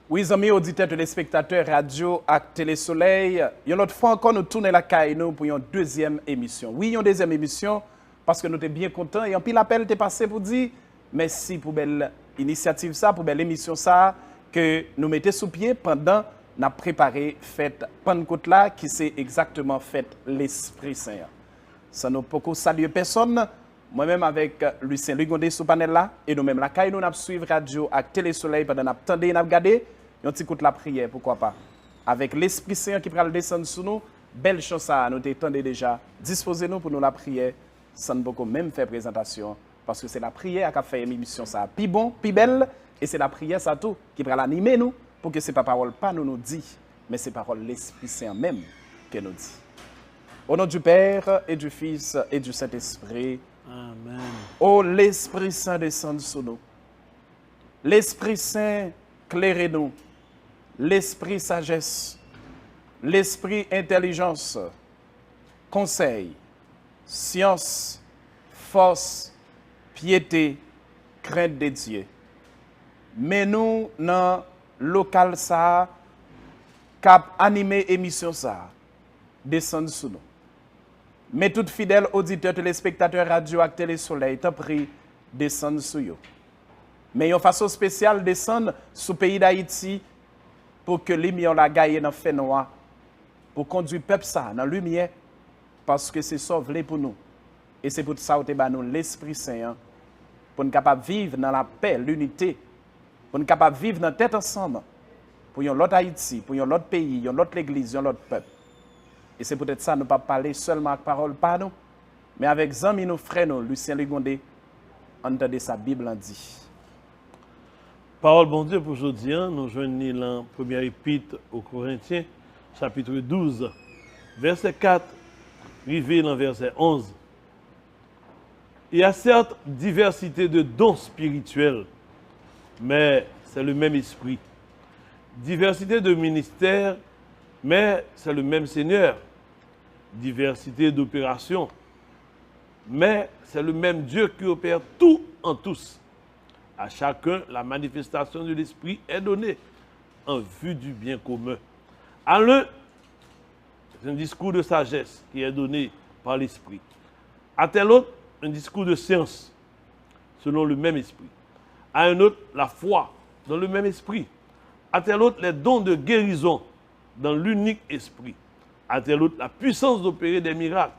Oui, amis auditeurs, téléspectateurs, radio et Télé-Soleil, une autre fois encore, nous tournons la caille pour une deuxième émission. Oui, une deuxième émission parce que nous sommes bien contents et en pile l'appel est passé pour dire merci pour belle initiative ça, pour belle émission ça que nous mettons sous pied pendant nous préparé fête Pentecôte là qui c'est exactement fête l'Esprit Saint. Ça nous peut saluer personne. Moi-même avec Lucien Ligondé sous panel là et nous-mêmes la caille nous n'a suivre radio et Télé-Soleil pendant nous attendez n'a regarder un petit coup de la prière pourquoi pas avec l'Esprit Saint qui va descendre sur nous belle chance à nous t'attendez déjà disposez-nous pour nous la prière sans beaucoup même faire présentation parce que c'est la prière qui a fait émission ça plus bon plus belle et c'est la prière ça tout qui va l'animer nous pour que c'est pas parole pas nous dit mais c'est parole l'Esprit Saint même qui nous dit au nom du Père et du Fils et du Saint-Esprit. Amen. Oh, l'Esprit Saint descend sur nous. L'Esprit Saint clairez-nous. L'Esprit sagesse. L'Esprit intelligence. Conseil. Science. Force. Piété. Crainte de Dieu. Mais nous, dans le local ça, cap animé émission ça, descend sur nous. Mais tout fidèle auditeur, téléspectateur radio et Télé-Soleil, t'en prie, descendre sur eux. Mais une façon spéciale descendre sur le pays d'Haïti pour que les lumière la gagne dans fait noir, pour conduire le peuple ça dans la lumière, parce que c'est sauvé pour nous. Et c'est pour ça que nous l'Esprit Saint, pour nous capables de vivre dans la paix, l'unité, pour nous capables de vivre dans la tête ensemble, pour un autre Haïti, pour un autre pays, une autre église, un autre peuple. Et c'est peut-être ça, nous ne pas parler seulement avec parole par nous, mais avec Zami, nos frères, nous, Lucien Ligondé, entendez sa Bible en dit. Parole bon Dieu pour aujourd'hui, nous joignons dans la première épître aux Corinthiens, chapitre 12, verset 4, arrivé dans verset 11. Il y a certes diversité de dons spirituels, mais c'est le même esprit. Diversité de ministères, mais c'est le même Seigneur. Diversité d'opérations, mais c'est le même Dieu qui opère tout en tous. À chacun, la manifestation de l'Esprit est donnée en vue du bien commun. À l'un, c'est un discours de sagesse qui est donné par l'Esprit. À tel autre, un discours de science, selon le même Esprit. À un autre, la foi, dans le même Esprit. À tel autre, les dons de guérison, dans l'unique esprit. À tel autre, la puissance d'opérer des miracles.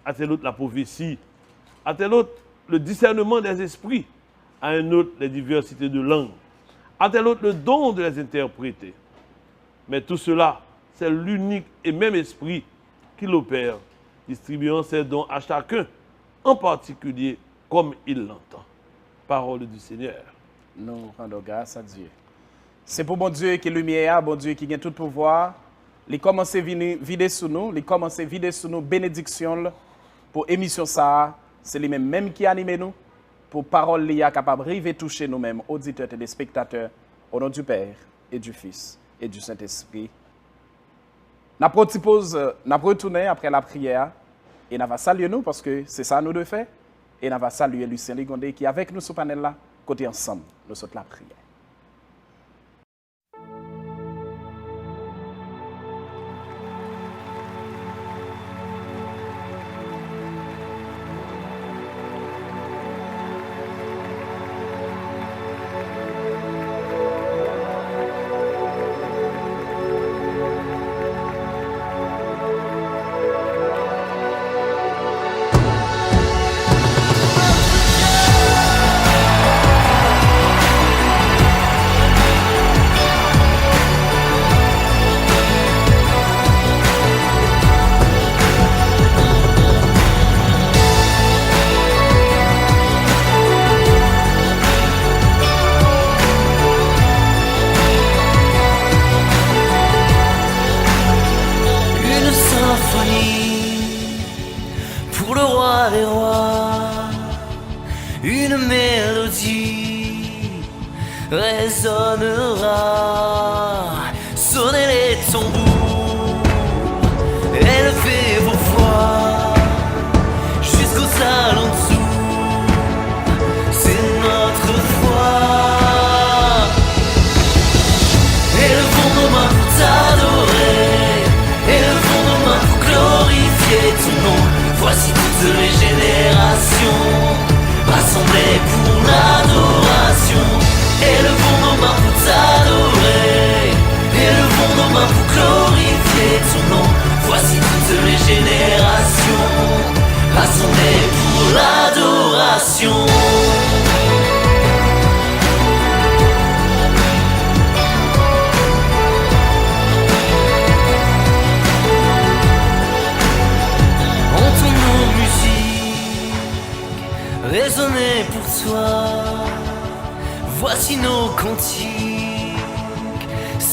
À tel autre, la prophétie. À tel autre, le discernement des esprits. À un autre, les diversités de langues. À tel autre, le don de les interpréter. Mais tout cela, c'est l'unique et même esprit qui l'opère, distribuant ses dons à chacun, en particulier comme il l'entend. Parole du Seigneur. Nous rendons grâce à Dieu. C'est pour bon Dieu qui est lumière, bon Dieu qui a tout pouvoir. Il commence à vider sur nous, il commence à vider sur nous bénédiction pour émission ça. C'est lui-même qui anime nous pour parole li a capable river toucher nous-mêmes auditeurs et des spectateurs au nom du Père et du Fils et du Saint-Esprit. N'a retourner après la prière et n'a va saluer nous parce que c'est ça nous devons faire et n'a va saluer Lucien Ligondé qui est avec nous sur le panel là côté ensemble nous sommes la prière.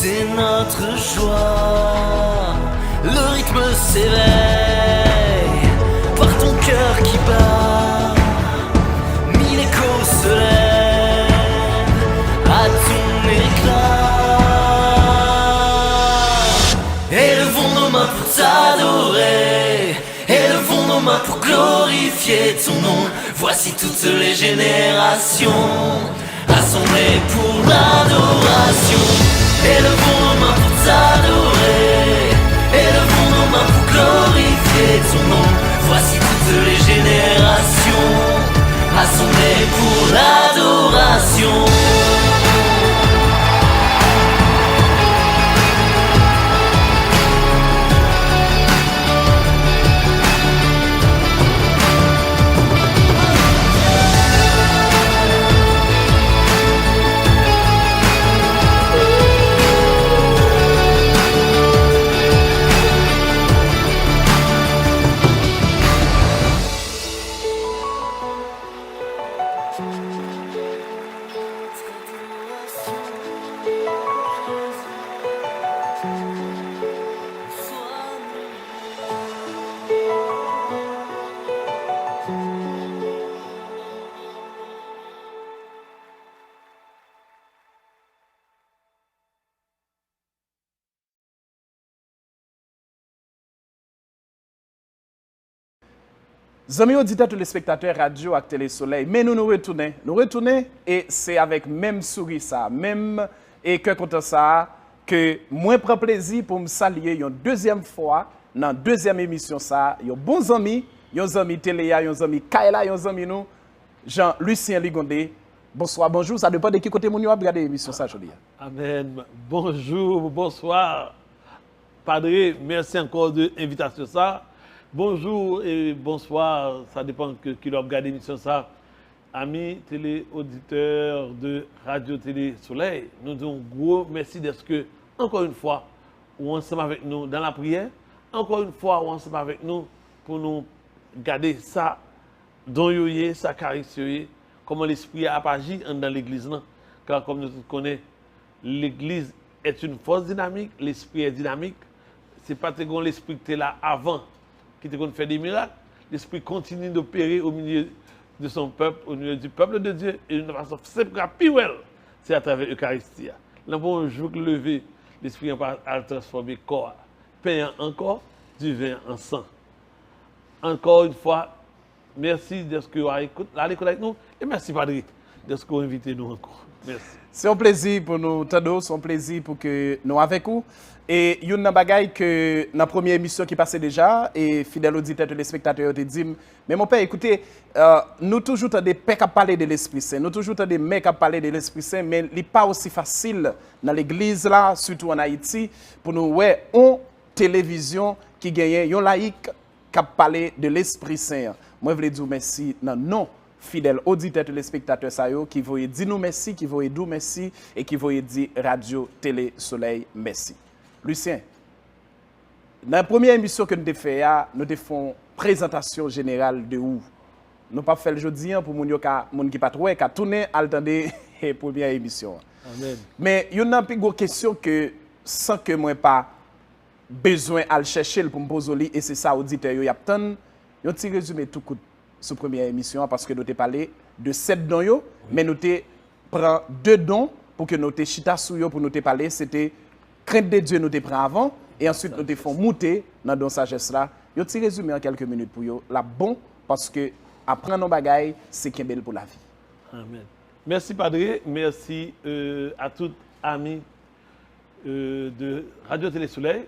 c'est notre joie. Le rythme s'éveille par ton cœur qui bat. Mille échos se lèvent à ton éclat. Élevons nos mains pour t'adorer, élevons nos mains pour glorifier ton nom. Voici toutes les générations assemblées pour l'adoration. Élevons nos mains pour t'adorer, élevons nos mains pour glorifier ton nom. Voici toutes les générations assemblées pour l'adoration. Amis auditeurs, téléspectateurs, radio et télé soleil, mais nous retournons et c'est avec même sourire ça, même et que content ça, que moi prends plaisir pour me saluer une deuxième fois dans la deuxième émission ça, yon bons amis, yon amis Téléa, yon amis Kaila, yon amis nous, Jean-Lucien Ligondé. Bonsoir, bonjour, ça dépend de qui côté mon yo a regarder l'émission ça aujourd'hui. Amen. Bonjour, bonsoir. Padre, merci encore de l'invitation ça. Bonjour et bonsoir, ça dépend qui doit regarder l'émission ça. Amis télé-auditeurs de Radio Télé Soleil, nous disons gros merci d'être que, encore une fois, ou ensemble avec nous dans la prière, encore une fois, ou ensemble avec nous pour nous garder ça, dont yoye, ça caractérise, comment l'esprit a agi dans l'église. Car comme nous connaissons, l'église est une force dynamique, l'esprit est dynamique. Ce n'est pas l'esprit qui était là avant, qui te fait des miracles, l'Esprit continue d'opérer au milieu de son peuple, au milieu du peuple de Dieu, et d'une façon simple, rapide, c'est à travers l'Eucharistie. Le bon jour levé, l'Esprit a transformé le corps, payant encore du vin en sang. Encore une fois, merci de ce que vous avez écouté avec nous, et merci Padre de ce que vous avez invité nous encore. Merci. C'est un plaisir pour nous, Tado, c'est un plaisir pour que nous avec vous. Et il y a une bagaille que dans la première émission qui passait déjà, et fidèle auditeur et spectateurs te dit, mais mon père, écoutez, nous toujours des pères qui parlent de l'Esprit Saint, nous toujours des mecs qui parlent de l'Esprit Saint, mais il n'est pas aussi facile dans l'église là, surtout en Haïti, pour nous voir une télévision qui gagne, un laïc qui parle de l'Esprit Saint. Moi, je voulais dire merci dans non fidèles auditeurs et téléspectateurs qui vont dire nous merci, qui vont dire merci et qui vont dire Radio Télé Soleil merci. Lucien, dans la première émission que nous avons fait, nous avons fait une présentation générale de où. Nous n'avons pas fait le jeudi pour les gens qui pas trop qui tourné à attendre la première émission. Amen. Mais il y a une plus question que sans que moi pas besoin à le chercher pour me poser et c'est ça auditeur y a un petit résumé tout coup sur première émission parce que nous avons parlé de 7 dons yo, mais nous avons pris 2 dons pour que nous avons chita sur yo pour nous parler, c'était crainte de Dieu nous te prend avant et ensuite nous te font monter dans don sagesse là. Yo petit résumé en quelques minutes pour yo la bon parce que apprendre nos bagailles c'est qui est belle pour la vie. Amen. Merci Padre, merci à tous amis de Radio Télé Soleil.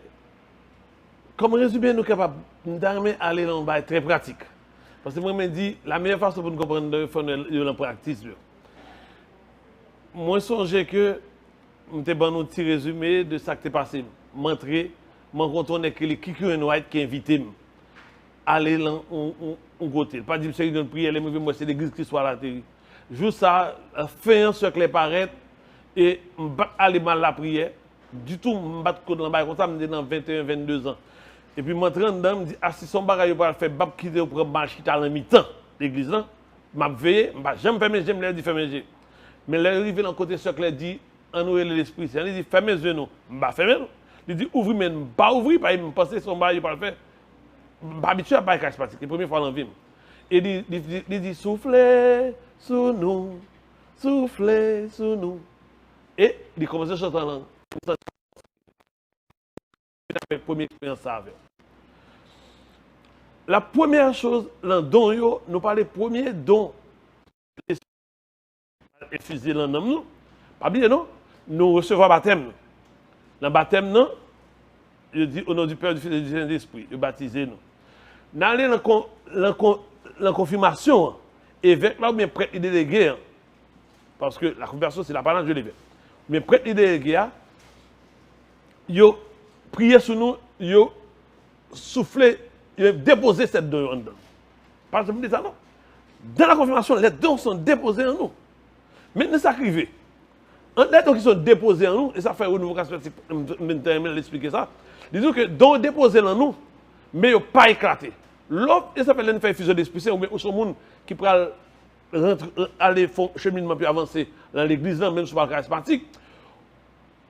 Comme résumé nous capables d'aller dans un bail très pratique. Parce que moi je me dis la meilleure façon pour nous comprendre de faire la pratique. Moi je songe que je vais un petit résumé de ce qui s'est passé. M'entrer, rencontrer qui White qui invité à aller dans un côté. Pas dire que c'est une prière, moi c'est l'église qui soit là. Juste ça, faire un cercle paraître et aller mal la prière. Du tout, je battre dans le bail comme ça, je me dans 21, 22 ans. Et puis, je rentre dedans, je me dis, ah, si son bagage pour faire, je vais quitter pour marcher dans le mi-temps l'église là. Je vais veiller, j'aime faire mes j'aime faire mes Mais là, arrivé dans le côté cercle, dit, on aurait l'Esprit Saint. Il dit, fermez les yeux, nous. Bah, fermez nous. Il dit, ouvrez, mais pas ouvrir, pas me penser son bail, il pas le faire. Pas habitué à pas charismatique, c'est la première fois dans la vie. Et il dit, soufflez sous nous, soufflez sous nous. Et il commence à chanter en langue. C'est la première expérience avec. La première chose, dans le don, nous parlons du premier don. Infusé dans nous. Pas bien, non? Nous recevons le baptême. Dans le baptême, non? Je dis au nom du Père, du Fils et du Saint-Esprit, de baptiser nous. Dans la confirmation, évêque là, ou bien prêtre délégué, parce que la conversion, c'est la parole de l'évêque. Mais prêtre délégué, yo prié sur nous, yo soufflé, yo déposé cette don en dedans. Pas de ça, non? Dans la confirmation, les dons sont déposés en nous. Maintenant, ça arrive. Les dons qui sont déposés en nous, et ça fait au nouveau charismatique, je vais l'expliquer ça. Disons que dons déposés en nous, mais ils n'ont pas éclaté. L'autre, et ça fait l'un fait fusion d'esprit Saint, ou son monde qui peut aller cheminement plus avancé dans l'église, même sur le charismatique,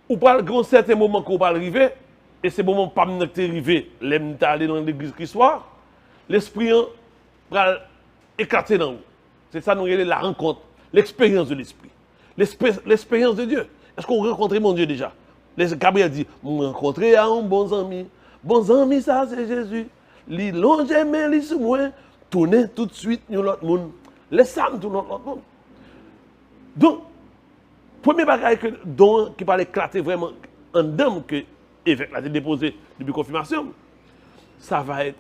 ou pas un certain moment qu'on va arriver, et c'est moment pas arrivé, l'aime aller dans l'église qui soit, l'esprit va éclater dans nous. C'est ça, nous regardons la rencontre, l'expérience de l'esprit, l'expérience de Dieu. Est-ce qu'on rencontre mon Dieu déjà? Gabriel dit, rencontrer un bon ami. Bon ami, ça c'est Jésus. Li longe mais li sous moi, tourner tout de suite nous l'autre monde. Laisse ça nous l'autre monde. Donc, premier bagage que don qui parle éclater vraiment en dame que évêque l'a déposé depuis confirmation, ça va être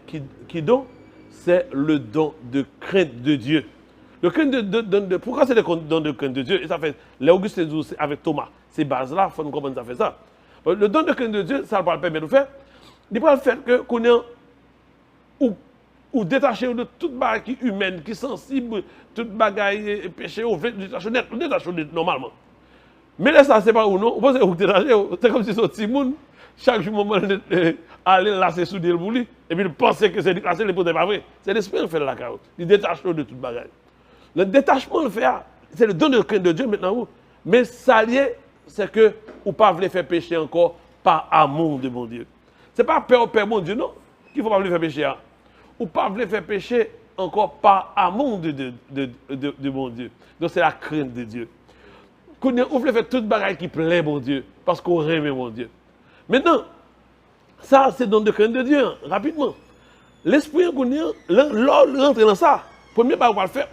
qui don? C'est le don de crainte de Dieu. Le crainte de pourquoi c'est le don de crainte de Dieu? Et ça fait, l'Augustin avec Thomas, ces bases-là, il faut nous comprendre ça fait ça. Le don de crainte de Dieu, ça va permettre de faire. Il va le faire que qu'on est ou détaché de toute bagaille humaine, qui est sensible, toute bagaille péché, ou détaché normalement. Mais là, ça, c'est pas ou non. Vous pensez que vous détachez, c'est comme si c'est un petit monde, chaque jour, moment, aller lasser sous le bouli, et puis il pensait que c'est déclassé, le n'est pas vrai. C'est l'esprit qui fait la carotte. Il détache de toute bagaille. Le détachement, le fait, c'est le don de crainte de Dieu maintenant. Mais ça lié, c'est que vous ne pouvez pas faire pécher encore par amour de mon Dieu. Ce n'est pas peur mon Dieu, non, qu'il ne faut pas faire pécher. Ou ne pouvez pas faire pécher encore par amour de mon Dieu. Donc c'est la crainte de Dieu. Vous voulez faire toute bagaille qui plaît mon Dieu, parce qu'on aime mon Dieu. Maintenant, ça c'est don de crainte de Dieu, rapidement. L'esprit, l'ordre rentre dans ça. Premier pas, on va le faire,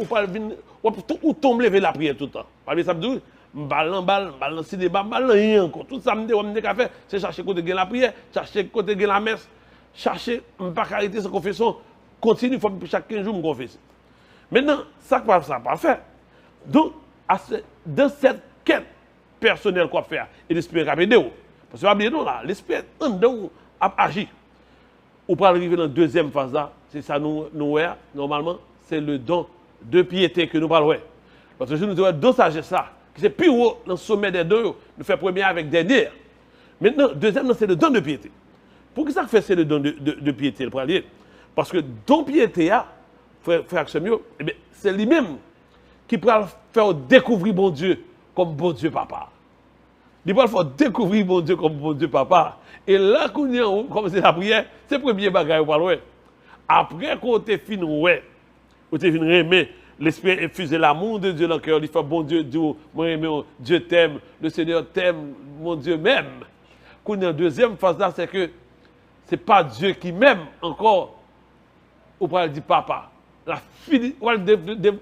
ou tomber vers la prière tout le temps. Parce que ça me dit, balle, si des balles, rien encore. Tout ça me dit, on me dit qu'à faire, c'est chercher côté de la prière, chercher côté de la messe, chercher, pas arrêter sa confession, continue, il faut chaque 15 jours me confesser. Maintenant, ça va pas faire. Donc, dans cette quête personnelle qu'on va faire, et l'esprit va aider. Parce que, oubliez non là, l'esprit a agi. On peut arriver dans la deuxième phase là, c'est ça nous normalement, c'est le don de piété que nous parlons. Parce que je nous dis, don sagesse là, qui c'est plus haut dans le sommet des dons, nous fait premier avec dernier. Maintenant, deuxième, c'est le don de piété. Pour que ça fait c'est le don de piété, le premier? Parce que don piété, frère Samuel, c'est lui-même qui peut faire découvrir bon Dieu comme bon Dieu papa. Il peut faire découvrir bon Dieu comme bon Dieu papa. Et là, quand on comme c'est la prière, c'est le premier bagage. Après qu'on te fin ouais, on te fin aimer, l'esprit infuse l'amour de Dieu dans le cœur. Il fait bon Dieu, Dieu t'aime, le Seigneur t'aime, mon Dieu m'aime. Quand on est en deuxième phase là, c'est que ce n'est pas Dieu qui m'aime encore. On peut dire papa. On va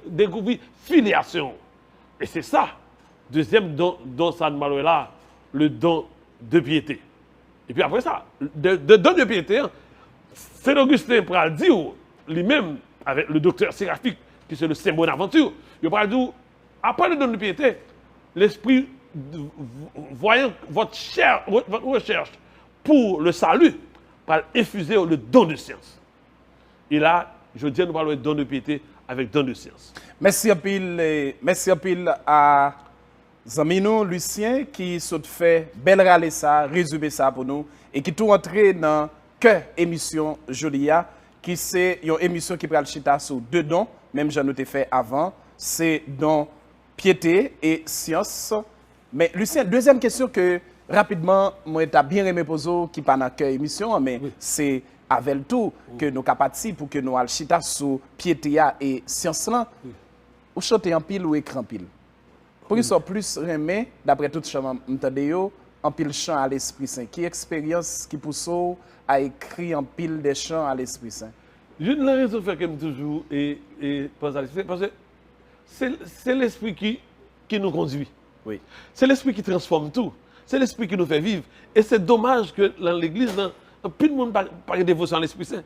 découvrir filiation. Et c'est ça. Deuxième don ça là, le don de piété. Et puis après ça, le don de piété, Saint Augustin pourra le dire lui-même, avec le docteur séraphique, qui c'est le Saint Bonaventure, il pourra dire, après le don de piété, l'esprit, voyant votre recherche pour le salut, va infuser le don de science. Et là, je dis, nous parlons de don de piété avec don de science. Merci un pile à Zamino Lucien qui s'est fait bel râler ça, résumer ça pour nous et qui tout entré dans cœur émission Jolia qui c'est une émission qui prend le chita sur deux dons, même j'en ai fait avant, c'est don piété et science Mais Lucien, deuxième question que rapidement, moi, tu as bien aimé poser, qui pas dans la émission, mais c'est avec le tout que nous capables pour que nous alchita sur piété et science là, ou chanter en pile ou écrit en pile. Pour qu'ils soient plus remis, d'après tout ce que je en pile chant à l'Esprit Saint. Qui expérience qui pousse à écrire en pile des chants à l'Esprit Saint? Je ne la raison fait que toujours et pense à l'Esprit, parce que c'est l'Esprit qui nous conduit. Oui. C'est l'Esprit qui transforme tout. C'est l'Esprit qui nous fait vivre. Et c'est dommage que dans l'Église, plus de monde pas de dévotion à l'Esprit Saint.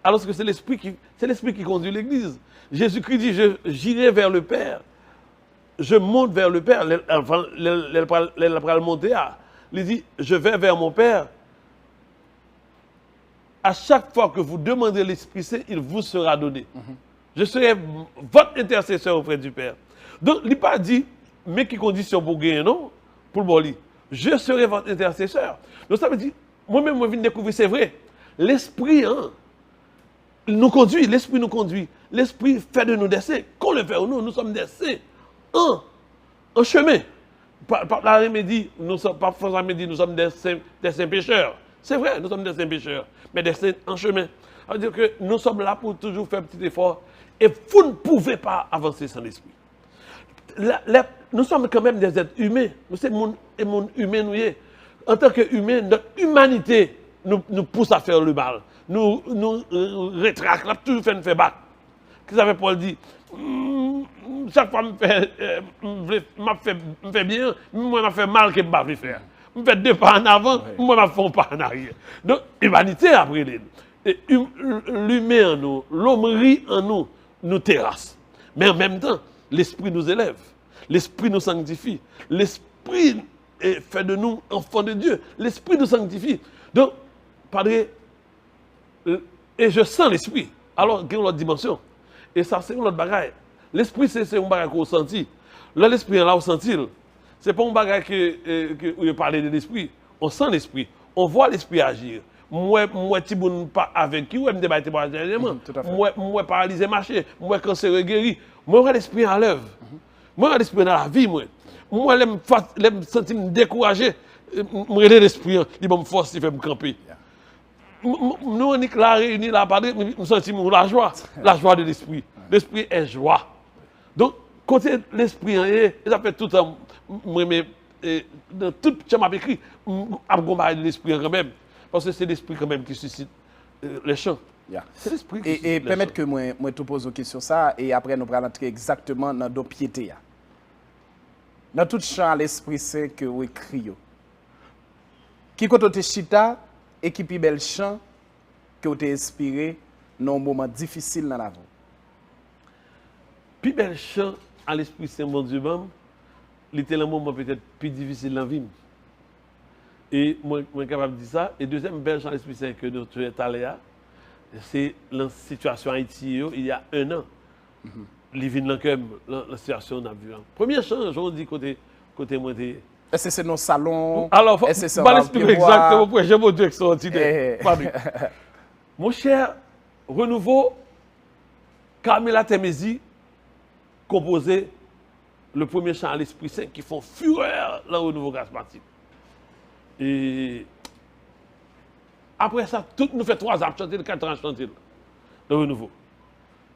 Alors que c'est l'Esprit qui conduit l'Église. Jésus-Christ dit, j'irai vers le Père. Je monte vers le Père. Elle va le monter. Il dit, je vais vers mon Père. À chaque fois que vous demandez l'Esprit Saint, il vous sera donné. Je serai votre intercesseur auprès du Père. Donc, il n'a pas dit, mais qui condition pour gagner, non? Pour le boli. Je serai votre intercesseur. Donc, ça veut dire, moi-même, je viens de découvrir, c'est vrai. L'Esprit, nous conduit, l'Esprit nous conduit. L'Esprit fait de nous des saints. Qu'on le fait ou non, nous sommes des saints. En chemin. Par la dit, nous sommes des saints pécheurs. C'est vrai, nous sommes des saints pécheurs, mais des saints en chemin. Ça veut dire que nous sommes là pour toujours faire un petit effort et vous ne pouvez pas avancer sans l'Esprit. Nous sommes quand même des êtres humains. Nous sommes des monde humain. En tant qu'humains, notre humanité nous pousse à faire le mal. Nous rétracte, nous toujours fait battre. Qu'est-ce que ça fait Paul dit? Chaque fois, me fait bien, moi, je fais mal que je ne vais pas faire. Je fais 2 pas en avant, moi, je fais pas en arrière. Donc, l'humanité après l'humain en nous, l'homme rit en nous, nous terrasse. Mais en même temps, l'esprit nous élève, l'esprit nous sanctifie, l'esprit fait de nous enfants de Dieu, l'esprit nous sanctifie. Donc, Padre, et je sens l'esprit. Alors, il y a une autre dimension. Et ça, c'est une autre bagaille. L'esprit, c'est un bagaille qu'on sentit. Là, l'esprit, là, on sentit. Ce n'est pas un bagaille que vous parlez de l'esprit. On sent l'esprit. On voit l'esprit agir. Moi, je ne suis pas avec qui, moi, je ne suis pas avec moi, paralysé, marché. Moi, cancer guéri. Moi, j'ai l'esprit à l'œuvre. Moi, j'ai l'esprit dans la vie, moi. Moi, je me sens découragé. Moi, j'ai l'esprit, il me force, il fait me camper. Nous, on est là, réunis là, nous sentons la joie de l'esprit. L'esprit est joie. Donc, côté l'esprit, ça fait tout le temps, dans tout ce que j'ai écrit, je de l'esprit quand même. Parce que c'est l'esprit quand même qui suscite les chants. Yeah. C'est l'esprit qui Et permettre que moi te pose une question ça, et après nous allons entrer exactement dans nos piétés. Dans tout chant à l'Esprit Saint que vous écrivez. Qui côté chita et qui plus bel chant que vous avez inspiré dans un moment difficile dans la vie. Plus bel chant à l'Esprit Saint, mon Dieu, c'était un moment peut-être plus difficile dans la vie. Et moi, je suis capable de dire ça. Et deuxième bel chant à l'Esprit Saint que nous avons allé, c'est la situation Haïti il y a 1 an. Living Lankem, la situation qu'on a vue. Premier chant, je dis côté moi. Est-ce que c'est nos salons? Alors, est-ce que c'est pas l'expliquer exactement pourquoi j'ai mon Dieu extraordinaire. Mon cher Renouveau, Carmela Temesi composé le premier chant à l'Esprit Saint qui font fureur dans le Renouveau charismatique. Et après ça, tout nous fait 3 ans chanter, 4 ans chanter le Renouveau.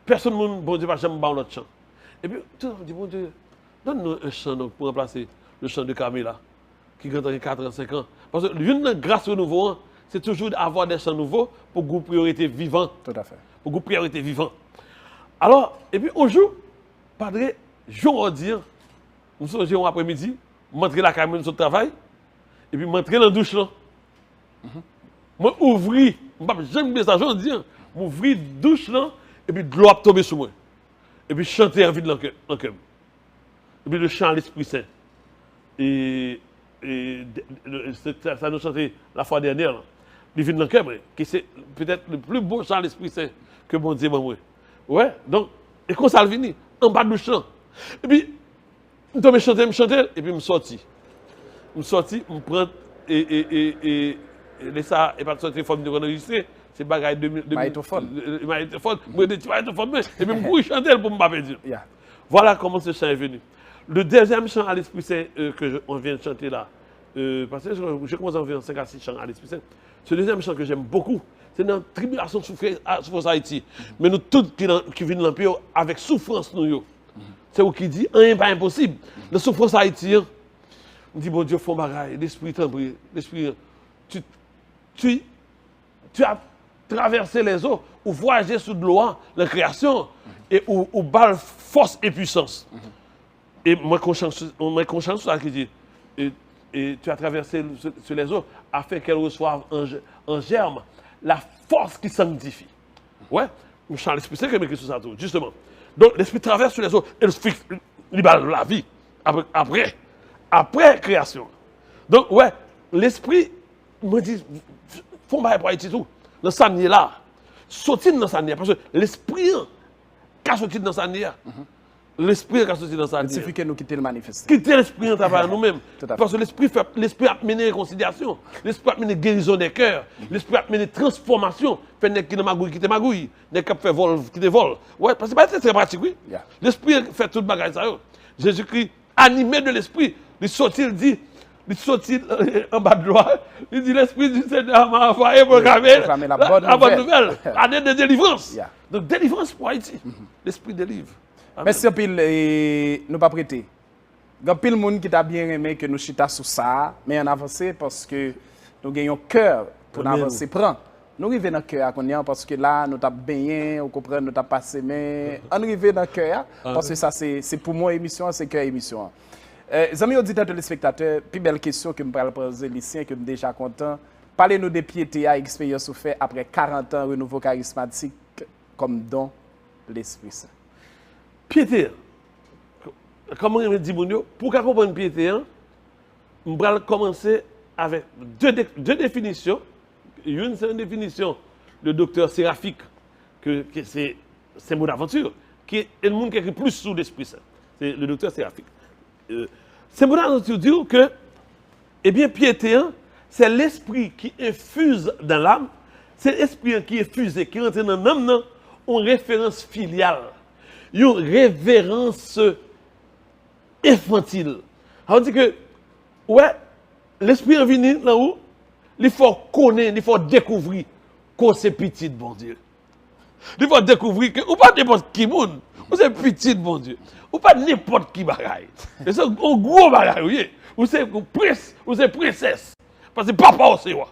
Personne ne bon Dieu va jamais faire l'autre chant. Et puis, tout le monde dit, bon Dieu, donne-nous un chant donc, pour remplacer le chant de Carmela, qui a 4 ans, 5 ans. Parce que l'une grâce au nouveau, c'est toujours d'avoir des chants nouveaux pour groupe priorité vivant. Tout à fait. Pour groupe priorité vivant. Alors, et puis, un jour, Padre, jour dire, nous sommes un après-midi, m'entrer la caméra sur le travail, et puis m'entrer dans la douche là. Moi, ouvrir, j'aime bien ça, je dire, m'ouvrir la douche là, et puis de l'eau a tombé sur moi. Et puis chanter en vie de l'enquête. Et puis le chant à l'Esprit Saint. Et ça nous chantait la fois dernière, le vie de l'enquête, qui c'est peut-être le plus beau chant à l'Esprit Saint que mon Dieu m'a moi. Ouais, donc, et quand ça vient, en bas de douche là. Et puis, je tombe chanter, et puis je sorti. Je sorti, je prends, et ça, et pas de sortir, forme de enregistrer. C'est bagaille de magnétophone. Magnétophone. Moi, des magnétophones, et puis je chanter pour me pas dire. Voilà comment ce chant est venu. Le deuxième chant à l'Esprit Saint on vient de chanter là, parce que j'ai commencé à environ 5 à 6 chants à l'Esprit Saint. Ce deuxième chant que j'aime beaucoup, c'est dans Tribulation souffrance Haïti. Mais nous tous qui viennent dans le pays avec souffrance, nous. C'est où qui dit, rien pas impossible. La souffrance Haïti, on dit, bon Dieu, font bagaille, l'Esprit t'en prie, l'Esprit, tu as traversé les eaux, ou voyagé sous de l'eau, la création, et ou balle force et puissance. Et moi, conscience ça qui dit, et tu as traversé sur les eaux afin qu'elle reçoive en germe la force qui sanctifie. Ouais, je chante l'Esprit Saint qui met sur ça tout, justement. Donc l'Esprit traverse sur les eaux et il bat la vie après création. Donc ouais, l'Esprit me dit, faut pas pour Haïti tout, dans sa nier là, sortir dans sa nier, parce que l'Esprit qui sorti dans sa nier. L'esprit qui sorti dans sa vie. Il suffit que nous quittions le manifeste. Quitter l'esprit en travaillant nous-mêmes. Parce que l'esprit a mené réconciliation, l'esprit a mené guérison des cœurs, l'esprit a mené transformation. Fait n'est qui ne magouille, quitter magouille, n'est qui fait vol, quitter vol. Ouais, parce que c'est très pratique, oui. Yeah. L'esprit fait tout le bagage ça. Jésus-Christ, animé de l'esprit, il sortit, il dit, il sortit en bas de loi, il dit l'esprit du Seigneur m'a envoyé pour proclamer la bonne nouvelle, année de délivrance. Yeah. Donc délivrance pour Haïti. L'esprit délivre. Amen. Merci pile nous pas prêter. Il y a pile monde qui t'a bien aimé que nous chita sous ça, mais on avance parce que nous gagnons cœur pour avancer prend. Nous arrivons dans le cœur parce que là nous t'a baigné, on comprend nous t'a passé mais on arrive dans le cœur parce que ça c'est pour moi émission, c'est cœur émission. Amis auditeurs téléspectateurs, plus belle question que me parle poser Lucien que me déjà content. Parlez-nous des piétés à expérience ou fait après 40 ans renouveau charismatique comme don l'Esprit Saint. Piété, comment on dit, pour comprendre piété, on va commencer avec deux définitions. Une, c'est une définition de docteur Séraphique, que c'est mot d'aventure, qui est le monde qui écrit plus sous l'Esprit Saint. C'est le docteur Séraphique. C'est mot d'aventure dit que, eh bien, piété, c'est l'esprit qui infuse dans l'âme, c'est l'esprit qui est fusé, qui rentre dans l'âme, en référence filiale. Une révérence infantile. On dit que, ouais, l'esprit est venu là-haut, il faut connaître, il faut découvrir qu'on c'est petit, bon Dieu. Il faut découvrir que, ou pas n'importe qui monde, ou c'est petit, bon Dieu. Ou pas n'importe qui bagaille. C'est un gros bagaille, oui. Ou c'est prince, ou c'est princesse. Parce que papa aussi, ouais.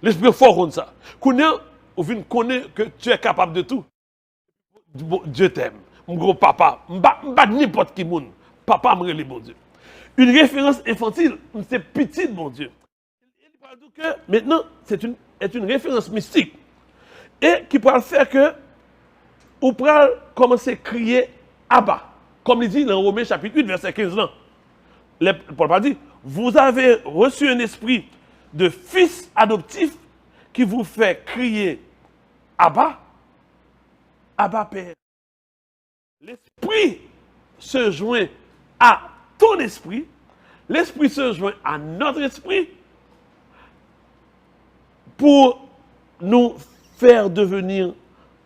L'esprit est fort comme ça. Ou vient connaître que tu es capable de tout. Dieu t'aime. Mon gros papa, m'bat n'importe qui monde. Papa me relève, bon Dieu. Une référence infantile, c'est petit, mon Dieu. Que maintenant, c'est une référence mystique. Et qui peut faire que, ou peut commencer à crier Abba. Comme il dit dans Romains chapitre 8, verset 15 là. Paul va dire, vous avez reçu un esprit de fils adoptif qui vous fait crier Abba, Abba Père. L'esprit se joint à ton esprit, l'esprit se joint à notre esprit pour nous faire devenir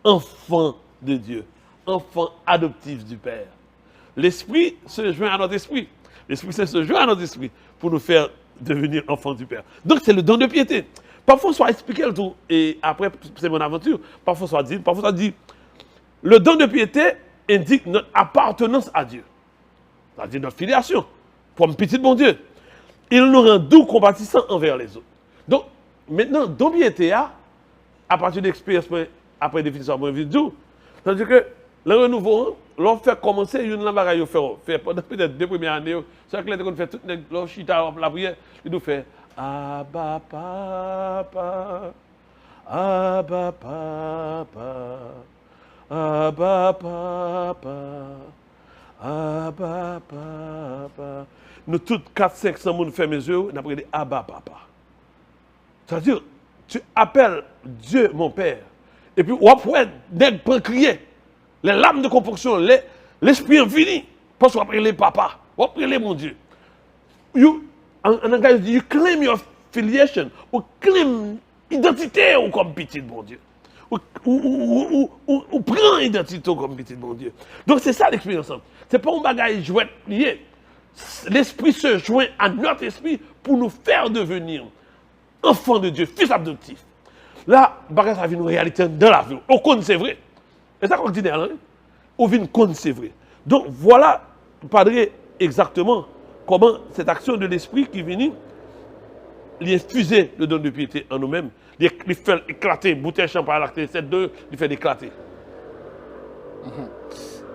enfants de Dieu, enfants adoptifs du Père. L'esprit se joint à notre esprit, l'esprit se joint à notre esprit pour nous faire devenir enfants du Père. Donc c'est le don de piété. Parfois, soit expliqué le tout, et après, c'est mon aventure, parfois, soit dit, le don de piété indique notre appartenance à Dieu. C'est-à-dire notre filiation, comme petit bon Dieu. Il nous rend doux, compatissants envers les autres. Donc, maintenant, don piété, à partir de l'expérience, après définition, moi, doux, c'est-à-dire que le renouveau, l'on fait commencer, une bagaille fait pendant peut-être 2 premières années, c'est que l'on fait tout le chita, la prière, il nous fait Abba Papa, Abba Papa. Abba Papa, Abba Papa. Nous tous 400-500 personnes ferment les yeux, nous appelons Abba Papa. C'est-à-dire, tu appelles Dieu mon Père. Et puis, on peut crier. Les lames de composition, l'esprit infini. Parce qu'on appelle Papa. On appelle mon Dieu. En anglais, you claim your filiation. Ou claim identité ou comme petit, mon Dieu. ou prend identité comme petit bon Dieu. Donc c'est ça l'expérience. C'est pas un bagage jouet lié. L'esprit se joint à notre esprit pour nous faire devenir enfants de Dieu, fils adoptifs. Là, bagage ça vient une réalité dans la vie. On connaît c'est vrai. Et ça qu'on dit derrière, on vient connaître c'est vrai. Donc voilà, Padre, exactement comment cette action de l'esprit qui vient infuser le don de piété en nous-mêmes, il fait éclater, bouteille champagne à l'acte 7-2, il fait éclater.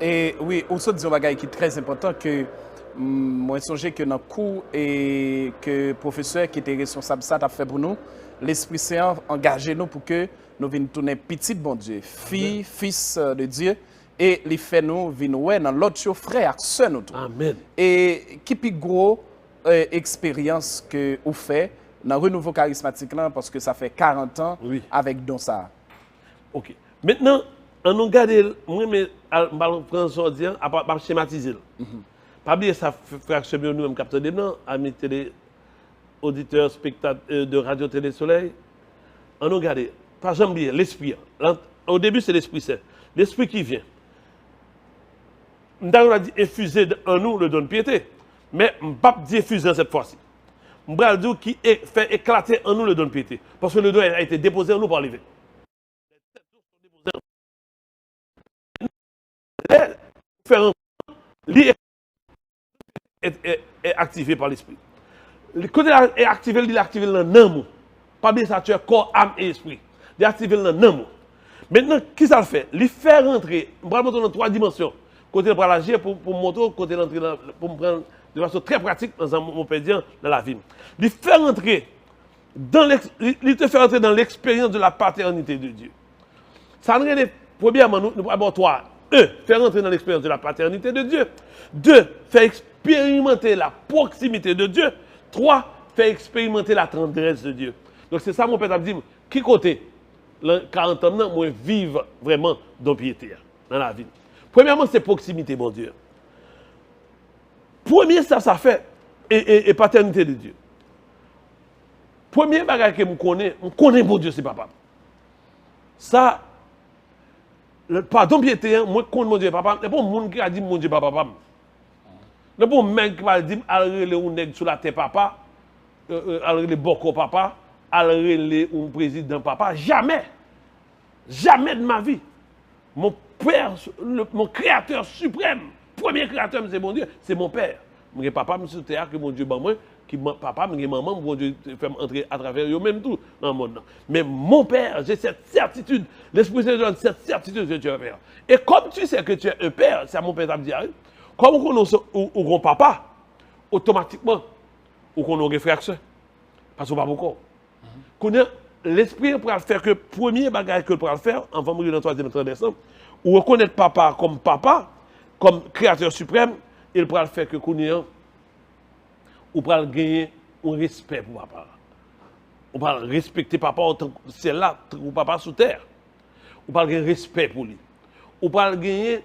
Et oui, aussi disons un bagage qui est très important que moi je songe que dans le cours et que le professeur qui était responsable de ça a fait pour nous, l'Esprit Saint engagé nous pour que nous venions tourner petit bon Dieu, fille, fils de Dieu, et les fait nous venir dans l'autre frère, sœur nous. Amen. Et qui plus gros expérience que vous faites dans le renouveau charismatique là, parce que ça fait 40 ans Oui. avec don ça. Ok. Maintenant, on a regardé, moi, mais je prends ce dire, à schématiser. Pas oublier ça, frère Chebio, nous-mêmes, capteurs des noms, amis télé, auditeurs, spectateurs de Radio Télé Soleil. On a regardé, par exemple, l'esprit. Au début, c'est l'esprit saint. L'esprit qui vient. Nous avons dit infuser en nous le don de piété. Mais je ne vais pas dire infuser cette fois-ci. Je vais dire qui fait éclater en nous le don de piété. Parce que le don a été déposé en nous par l'évêque. Est activé par l'esprit. Quand il est activé, il est activé dans l'amour. Pas bien ça, tu as corps, âme et esprit. Il est activé dans l'amour. Maintenant, qui ça le fait? Il fait rentrer, je vais montrer dans 3 dimensions. Côté de l'agir pour montrer, côté d'entrer pour me prendre de façon très pratique dans mon pédiant dans la vie. Il fait rentrer il te fait rentrer dans l'expérience de la paternité de Dieu. Ça nous est premièrement, nous avons 3. 1. Faire rentrer dans l'expérience de la paternité de Dieu. 2. Faire expérimenter la proximité de Dieu. 3. Faire expérimenter la tendresse de Dieu. Donc c'est ça mon père a dit, qui côté, 40 ans, moi vivre vraiment dans piété, dans la vie. Premièrement, c'est proximité, mon Dieu. Premier, ça fait, et paternité de Dieu. Premier bagage que je connais mon Dieu, c'est papa. Ça, le pardon piété, moi, je connais mon Dieu, papa. Ce n'est pas un monde qui a dit mon Dieu, papa. Ce n'est pas un mec qui va dire, allez les nègres sur la tête, papa, allez les boko, papa, allez les président, papa. Jamais. Jamais de ma vie. Mon père, mon créateur suprême, premier créateur, c'est mon Dieu, c'est mon père. Mon papa, je suis terre que mon Dieu, moi, qui papa, mon maman, mon Dieu, fait entrer à travers eux même tout dans le monde. Mais mon père, j'ai cette certitude, l'Esprit Saint donne cette certitude que tu es un père. Et comme tu sais que tu es un père, c'est à mon père qui dit, comme on connaît au grand papa, automatiquement, on connaît un frère que parce qu'on pas beaucoup. L'esprit pour faire que premier bagage que pour faire, en va mourir dans le 3e décembre, ou reconnaître papa, comme créateur suprême, il pourra faire que ou pourra gagner un respect pour papa. On va respecter papa en tant que c'est là, ou papa sous terre. On va gagner respect pour lui. On va gagner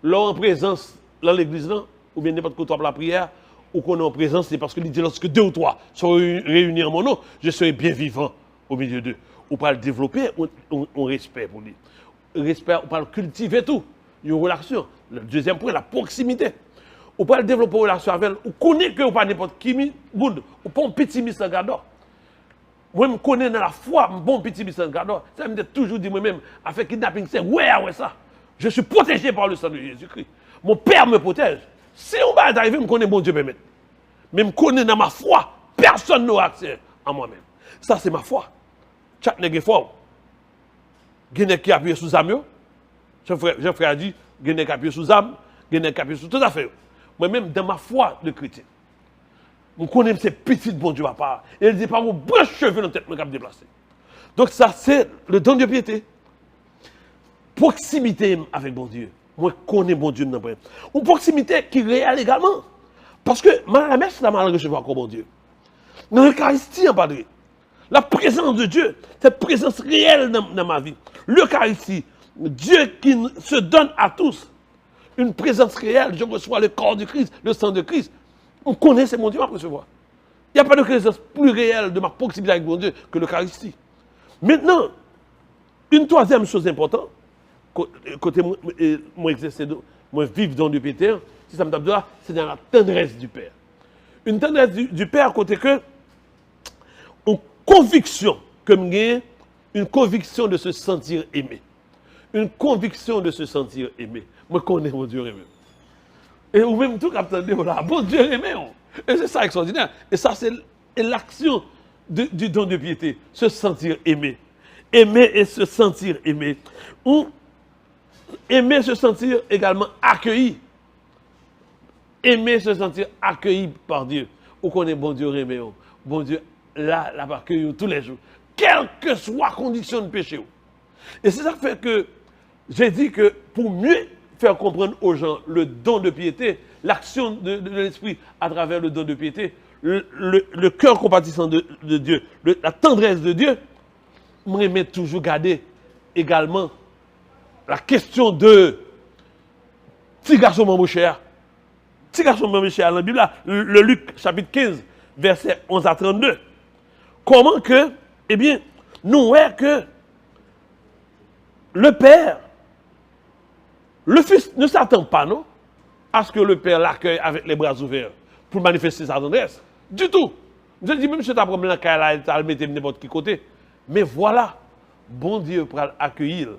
leur en présence dans l'église, ou bien n'importe quoi pour la prière, ou qu'on est en présence, c'est parce que il dit lorsque 2 ou 3 sont réunis en mon nom, je serai bien vivant au milieu d'eux. On va le développer, on respect pour lui. Respect, on va le cultiver tout. Une relation. Le deuxième point, la proximité. On peut développer une relation avec elle. On connaît que vous pas n'importe qui, ou pas un petit Mister Gardor. Moi, je connais dans la foi, un bon petit Mister Gardor. Ça me dit toujours dit moi-même, avec kidnapping, c'est ouais, ça. Je suis protégé par le sang de Jésus-Christ. Mon Père me protège. Si on va arriver, je connais mon Dieu même. Mais je connais dans ma foi, personne n'a accès à moi-même. Ça, c'est ma foi. Chaque nègre fort. Gêné qui appuie sous âme. Jean-Frère a dit, gêné qui appuie sous âme, gêné qui appuie sous tout à fait. Moi-même, dans ma foi de chrétien, je connais ces petites bon Dieu papa. Et il dit pas mon bon cheveux dans la tête, je me déplacer. Donc ça, c'est le don de piété. Proximité avec mon Dieu. Moi, je connais mon Dieu dans le une proximité qui est réelle également. Parce que la messe, c'est mal recevoir comme mon Dieu. Dans l'Eucharistie, en padre. La présence de Dieu, cette présence réelle dans ma vie. L'Eucharistie, Dieu qui se donne à tous. Une présence réelle, je reçois le corps de Christ, le sang de Christ. On connaît, c'est mon Dieu à recevoir. Il n'y a pas de présence plus réelle de ma proximité avec mon Dieu que l'Eucharistie. Maintenant, Une troisième chose importante, côté moi exercer, moi vivre dans le Péter, si ça me tape de là, c'est dans la tendresse du Père. Une tendresse du Père, côté que, une conviction, comme une conviction de se sentir aimé. Une conviction de se sentir aimé. Moi, connais mon Dieu aimé. Et ou même tout capteur de là, bon Dieu aimé. Et c'est ça extraordinaire. Et ça, c'est l'action du don de piété. Se sentir aimé. Aimer et se sentir aimé. Ou aimer se sentir également accueilli. Aimer se sentir accueilli par Dieu. Ou qu'on est bon Dieu aimé. Bon Dieu, là, accueilli tous les jours. Quelle que soit la condition de péché. Et c'est ça qui fait que j'ai dit que pour mieux faire comprendre aux gens le don de piété, l'action de l'Esprit à travers le don de piété, le cœur compatissant de Dieu, la tendresse de Dieu, moi j'aime toujours garder également la question de petit garçon mon cher. Petit garçon mon cher, dans la Bible, le Luc chapitre 15, verset 11 à 32. Comment que, eh bien, nous voyons que le Père, le Fils ne s'attend pas, non, à ce que le Père l'accueille avec les bras ouverts pour manifester sa tendresse. Du tout. Je dis même si tu as un problème, tu as le mettre n'importe qui côté. Mais voilà, bon Dieu pour l'accueillir.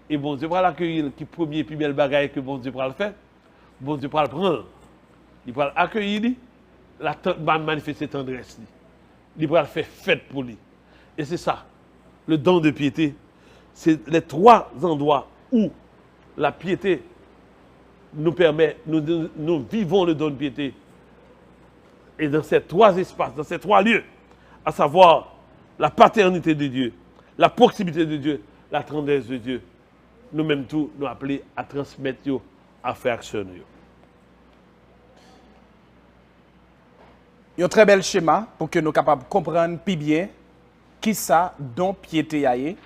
Et bon Dieu pour l'accueillir, qui premier et plus belle bagaille que bon Dieu pour le faire. Bon Dieu pour le prendre. Il pour l'accueillir, la manifester tendresse. Il pour le faire fête pour lui. Et c'est ça, le don de piété. C'est les trois endroits où la piété nous permet, nous vivons le don de piété. Et dans ces trois espaces, dans ces trois lieux, à savoir la paternité de Dieu, la proximité de Dieu, la tendresse de Dieu, nous-mêmes tous nous appelons à transmettre, à faire action. Il y a un très bel schéma pour que nous soyons capables de comprendre plus bien qui ça don piété aille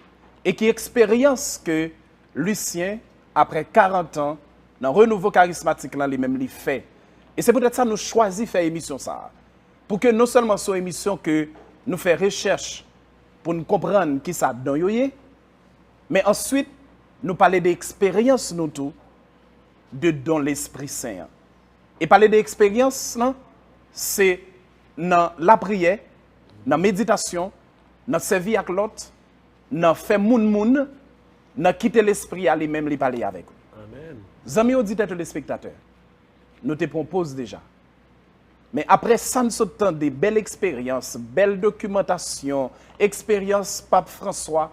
et qui expérience que Lucien, après 40 ans, dans le renouveau charismatique, là, lui-même, il fait. Et c'est peut-être ça que nous choisissons de faire émission ça. Pour que non seulement soit une émission que nous faisons recherche pour nous comprendre qui ça don yoye, mais ensuite, nous parler d'expérience, nous tous, de don l'Esprit Saint. Et parler d'expérience, c'est dans la prière, dans la méditation, dans servir avec l'autre, dans faire moun, dans quitter l'esprit à lui-même, lui parler avec vous. Amen. Amis auditeurs et spectateurs, nous te proposons déjà. Mais après ça, nous sommes des belles expériences, belles documentations, expériences Pape François,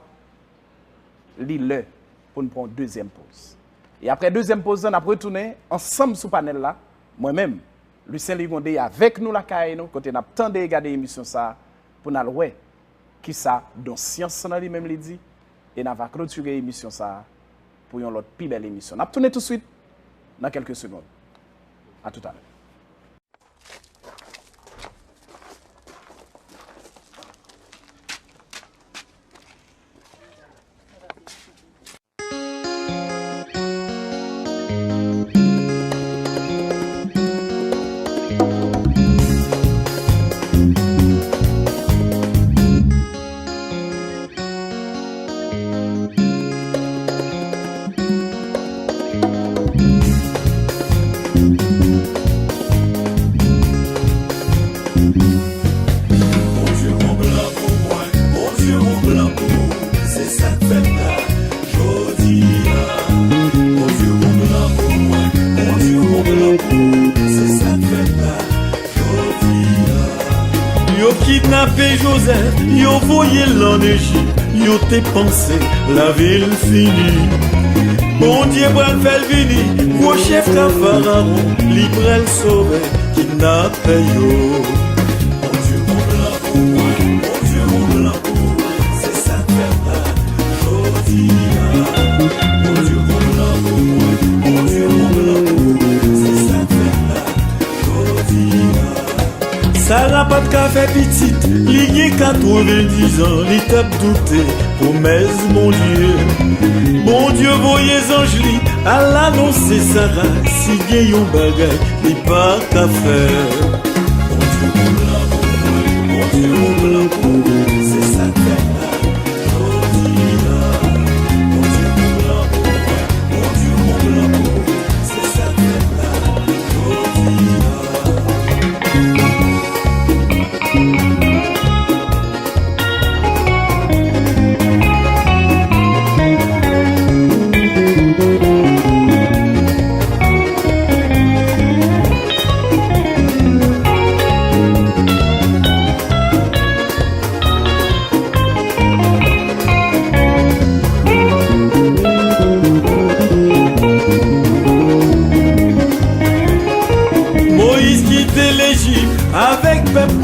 lis-le pour nous prendre une deuxième pause. Et après deuxième pause, on a retourné ensemble sur le panel là, moi-même, Lucien Ligondé avec nous la caille, quand on a tant de regarder l'émission ça, pour nous voir qui ça, dont science dans lui-même lui dit, et on va clôturer l'émission ça pour une autre plus belle émission. On va tourner tout de suite dans quelques secondes. À tout à l'heure. Joseph, yo voyé l'en Égypte, yo t'es pensé, la ville finie. Bon Dieu, bral fait vini, gros chef ka pharaon, libre le sauver, kidnappé yo. Bon Dieu, mon blanc pour moi, bon Dieu, mon blanc pour, c'est ça fait pas, jodia. Bon Dieu, mon blanc pour moi, bon Dieu, mon blanc pour, c'est ça fait pas, jodia. Sarah pas de café petite, ligne 90 ans, li tape douté, promesse mon Dieu. Mon Dieu, voyez Angeli, à l'annoncer Sarah, si gagne yon bagay, li pas qu'à faire. Mon Dieu, mon blanc pour moi, mon Dieu, mon blanc pour, c'est ça que fait la jodia.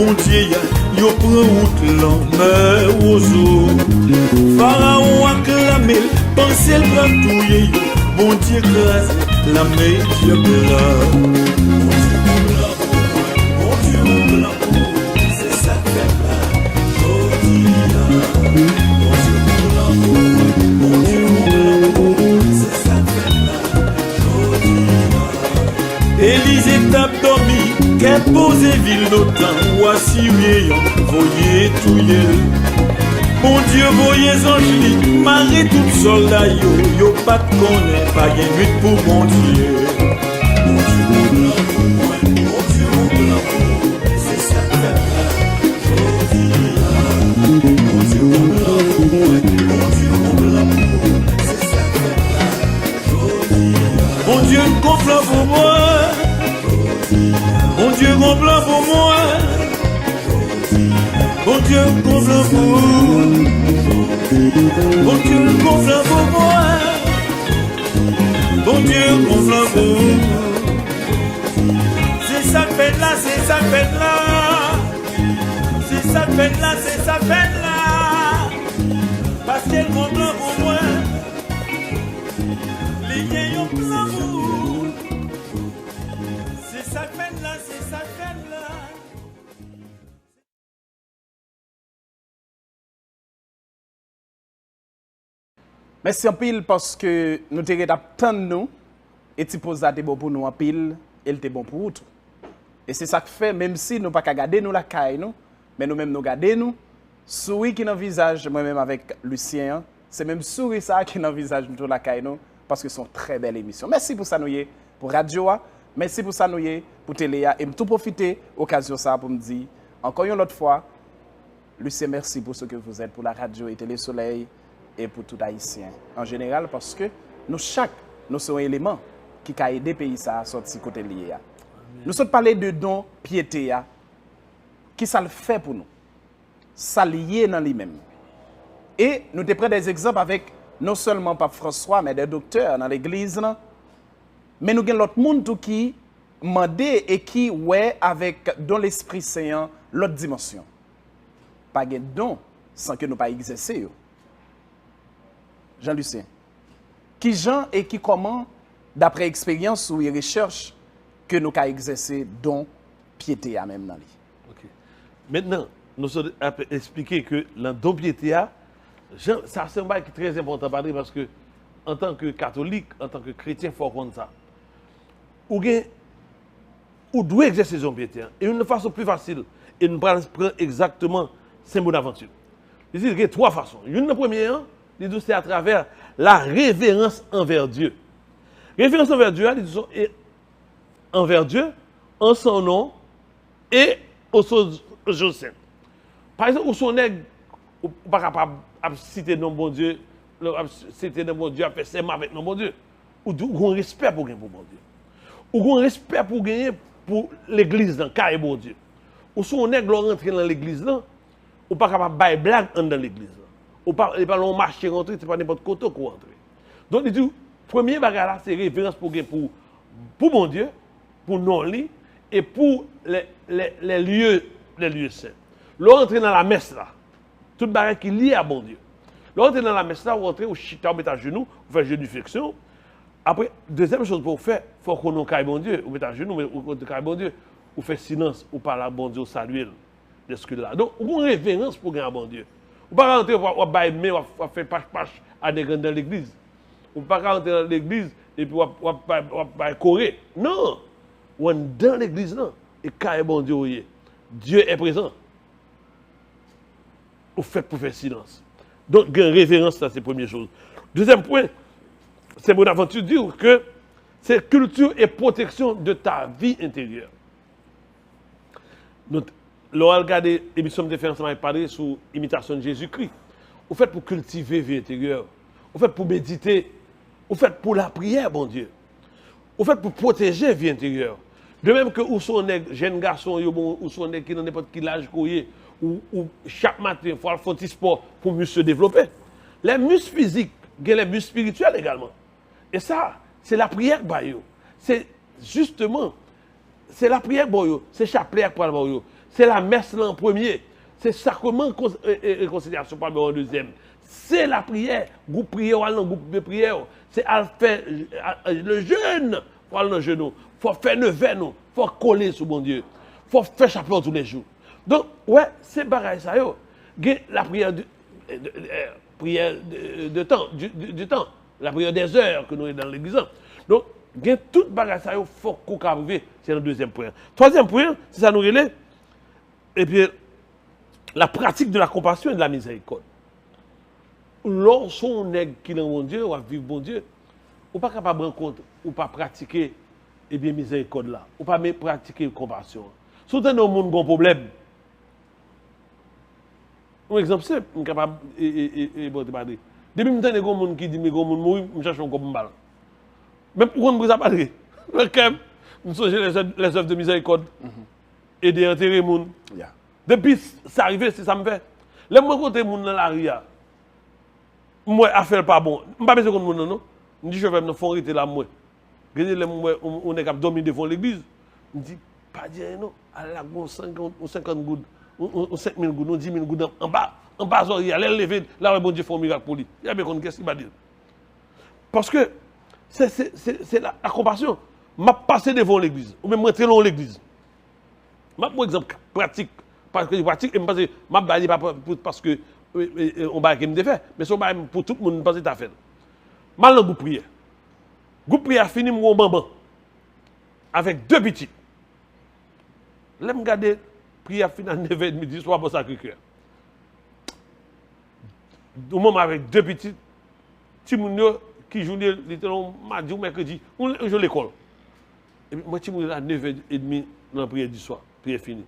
bon Dieu, yo prend route l'en mer aux eaux. Pharaon acclamé, pensez le prend touye, bon Dieu crase, la média blanc. Bon Dieu blanc, c'est ça que fait là, Jodia. Bon Dieu blanc, c'est ça que fait là, Jodia. Élysée tape dormi, qu'elle pose ville d'autant, ou Assyrien, voyez touye. Bon Dieu, voyez Angeli, marie tout soldat, yo pas de connaît, pas gain nuit pour bon Dieu. Bon Dieu, bon Dieu, c'est ça que fait là, Jodia. Bon Dieu, c'est ça que fait là, Jodia. Bon Dieu, gonfle pour moi. Bon Dieu, gonfle pour moi. Bon Dieu, gonfle pour moi. Bon Dieu, gonfle pour moi. Bon Dieu, gonfle pour moi. C'est ça que fait là, c'est ça que fait là. C'est ça que fait là, c'est ça que fait là. Parce qu'elle gonfle pour moi. Les gagnants plein pour vous. C'est ça que fait là, c'est ça que fait là. Merci en pile parce que nous te rédaptons nous et tu poses des bon pour nous en pile et il te bon pour tout. Et c'est ça que fait, même si nous pas qu'à garder nous la caille nous, mais nous même nous garder nous, souris qui dans le visage, moi-même avec Lucien, c'est même souris ça qui dans le visage nous la caille nous, parce que c'est une très belle émission. Merci pour ça nous y pour Radio, merci pour ça nous y pour Téléa, et tout profiter occasion ça pour me dire encore une autre fois, Lucien, merci pour ce que vous êtes pour la radio et Télé Soleil. Et pour tout Haïtien en général, parce que nous sommes un élément qui a aidé le pays à sortir côté lié. Nous sommes parlé de don piété, qui ça le fait pour nous. Ça lié dans lui-même. Et nous te prenons des exemples avec non seulement Pape François, mais des docteurs dans l'église. Mais nous avons l'autre monde qui demandé et qui, ouais, avec dans l'Esprit Saint, l'autre dimension. Pas de don sans que nous pas exercer. Jean-Lucien, qui Jean et qui comment, d'après expérience ou recherche, que nous avons exercé don piété à même dans lui. Ok. Maintenant, nous allons expliquer que le don piété, ça c'est un bail qui est très important parce que en tant que catholique, en tant que chrétien, il faut comprendre ça. Ou doit exercer son piété. Et une façon plus facile, et nous prenons exactement Saint-Bonaventure. Il y a trois façons. Une première, c'est à travers la révérence envers Dieu. Révérence envers Dieu, envers Dieu, en son nom et au Joseph. Par exemple, où son nègre, ou pas capable de citer le nom bon Dieu, citer le bon Dieu, à faire serment avec le bon Dieu. Ou un respect pour gagner pour bon Dieu. Ou un respect pour gagner pour l'église dans le bon Dieu. Ou son nègre rentrer dans l'église là, ou pas capable de faire blague dans l'église là. Ou pas marcher rentrer, c'est pas n'importe côté qu'on rentre. Donc il dit premier bagage là, c'est révérence pour mon Dieu, pour non li et pour les lieux saints. L'entrer dans la messe là, tout bagage qui est lié à bon Dieu. L'entrer dans la messe là, vous rentrez au chita, vous mettez à genoux, vous faites génuflexion. Après, deuxième chose pour faire, il faut qu'on ait bon Dieu, vous mettez à genoux, vous mettez bon Dieu, vous faites silence, vous parlez à bon Dieu, vous saluez là. Donc, vous avez une révérence pour gagner bon Dieu. Vous ne pouvez pas rentrer, vous faire pache-pache à des grands dans l'église. Vous ne pouvez pas rentrer dans l'église et puis vous faire courir. Non! Vous êtes dans l'église là, et quand bon Dieu, Dieu est présent. Vous faites pour faire silence. Donc, une révérence, ça c'est la première chose. Deuxième point, c'est Bonaventure dit que c'est culture et protection de ta vie intérieure. L'on regarde l'émission de défense, on va parler sur l'imitation de Jésus-Christ. Vous faites pour cultiver la vie intérieure. Vous faites pour méditer. Vous faites pour la prière, bon Dieu. Vous faites pour protéger la vie intérieure. De même que où sont les jeunes garçons, ou sont les qui n'ont n'importe quel âge, ou chaque matin, il faut faire un petit sport pour mieux se développer. Les muscles physiques, les muscles spirituels également. Et ça, c'est la prière pour eux. C'est justement, c'est la prière pour eux. C'est chapelet pour eux. C'est la messe là en premier. C'est sacrement et réconciliation par en deuxième. C'est la prière. Groupe prière, ou groupe de prière. C'est à faire le jeûne. Pour aller dans le genou. Il faut faire le verre, il faut coller sur mon Dieu. Il faut faire chapeau tous les jours. Donc, ouais, c'est pareil ça. La prière de temps, du temps. La prière des heures que nous avons dans l'église. Donc, toute bagaille ça, il faut qu'on arrive. C'est le deuxième point. Troisième point, c'est ça nous relève. Et puis, la pratique de la compassion et de la miséricorde. Lorsqu'on est qui est mon Dieu, on va vivre bon Dieu, on n'est pas capable de rendre compte, ou pas pratiquer et bien miséricorde là, ou pas pratiquer la compassion. Surtout dans le monde qui a un problème. Un exemple simple, je suis capable de parler. Depuis que je suis monde qui dit que je mourir, je cherche un comme balle. Même pour qu'on ne pas parler. Je songe les œuvres de miséricorde. Aider à enterrer les gens. Depuis ça arrive, c'est ça me fait. Les gens qui sont dans la rue, moi, affaire pas bon. Je ne sais pas si c'est non. Je dis, je vais me faire arrêter là, moi. On est capable de dormir devant l'église. Je dis, pas dire non. Allez là, 50 gouttes, 5 000 gouttes, 10 000 gouttes en bas. En bas, il y a lever, là, bon Dieu fait un miracle pour lui. Il y a bien qu'on qu'est-ce qu'il va dire. Parce que c'est la compassion. Je passe devant l'église, ou même rentrer dans l'église. Par exemple, pratique. Parce que je pratique, et je pense parce que on va me faire, mais c'est pour tout le monde parce que tu as fait. Mal dans le groupe prière. Le groupe prière fini mon bambam avec 2 petits. Là, je regarde prière finit à 9h30 midi soir pour Sacré-Cœur. Au moment avec 2 petits, Timounio qui joue littéralement mardi ou mercredi, on joue l'école. Et puis moi Timounio à 9h30 dans la prière du soir, prière finie.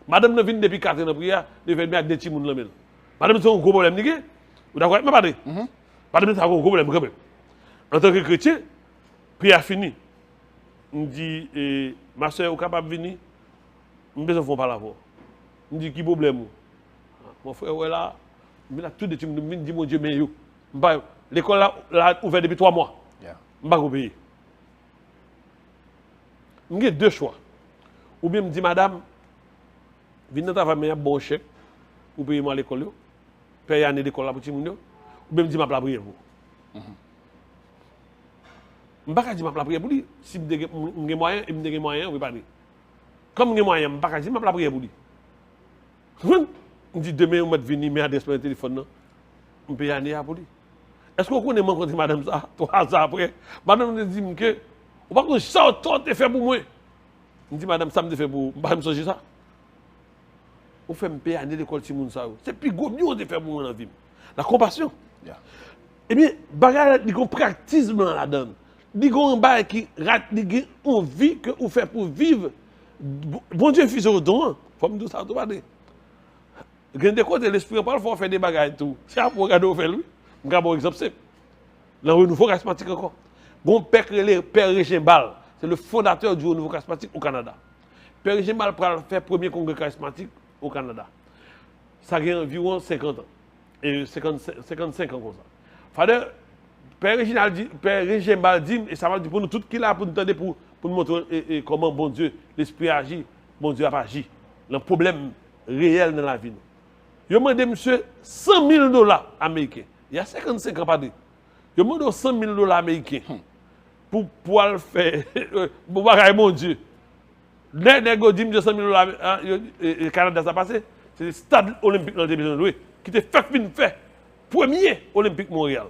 Madame ne vient depuis 4 ans dans la prière, 9h30 avec des Timounio là. Madame c'est un gros problème, vous d'accord avec moi, padre? Madame c'est un gros problème quand même. En tant que chrétien, prière finie. On dit, ma soeur est capable de venir, je ne besoin pas la voir. On dit, qui problème? Mon frère, ouais là, mais là, tout de suite, je me dis, mon Dieu, mais yo, l'école là ouverte depuis 3 mois. Je ne vais pas payer. J'ai 2 choix. Ou bien je me dis, madame, venez dans ta famille, un bon chèque pour payer moi à l'école, payer l'année d'école pour tout le monde, ou bien je me dis, je vais prier pour vous. Je ne vais pas dire que je vais prier pour lui. Si je suis moyen, et je suis moyen, on ne peut pas dire. Comme je suis moyen, je ne vais pas dire que je vais prier pour lui. Je dis demain, on va venir, mais adresse mon téléphone, on peut y aller pour lui. Est-ce que vous connaissez mon compte, madame, ça 3 ans après? Madame me dit que, on va pas que ça, toi, tu fait pour moi. Je dis, madame, ça me fait pour moi. Je me suis ça. On fait me payer à l'école, c'est plus gros, mieux on fait pour moi dans la vie. La compassion. Eh bien, bagarre, il y a un pratiquement là-dedans. Il y a un bagarre qui rate, il y a une vie que vous faites pour vivre. Bon Dieu, fils au don, il faut me dire ça, tout va dire. Il y a des côtés, l'esprit parle, il faut faire des bagages et tout. Si vous regardez, vous faites lui. Je vais un exemple simple. Le renouveau charismatique encore. Bon père Régimbal, c'est le fondateur du renouveau charismatique au Canada. Père Régimbal a fait le premier congrès charismatique au Canada. Ça a environ 50 ans. Et 55 ans comme ça. Father, Père Régimbal dit, et ça va dire pour nous tout qui là pour nous donner pour nous montrer comment bon Dieu, l'esprit agit, bon Dieu a agi. Le problème réel dans la vie. Je demandé monsieur 100 000 $ américains. Il y a 55 ans pas de. Je demandé 100 000 $ américains pour pouvoir faire pour bagaille mon Dieu. Les nègres disent 100 000 $ le Canada ça passé, c'est le stade olympique dans le loué qui te fait premier olympique Montréal.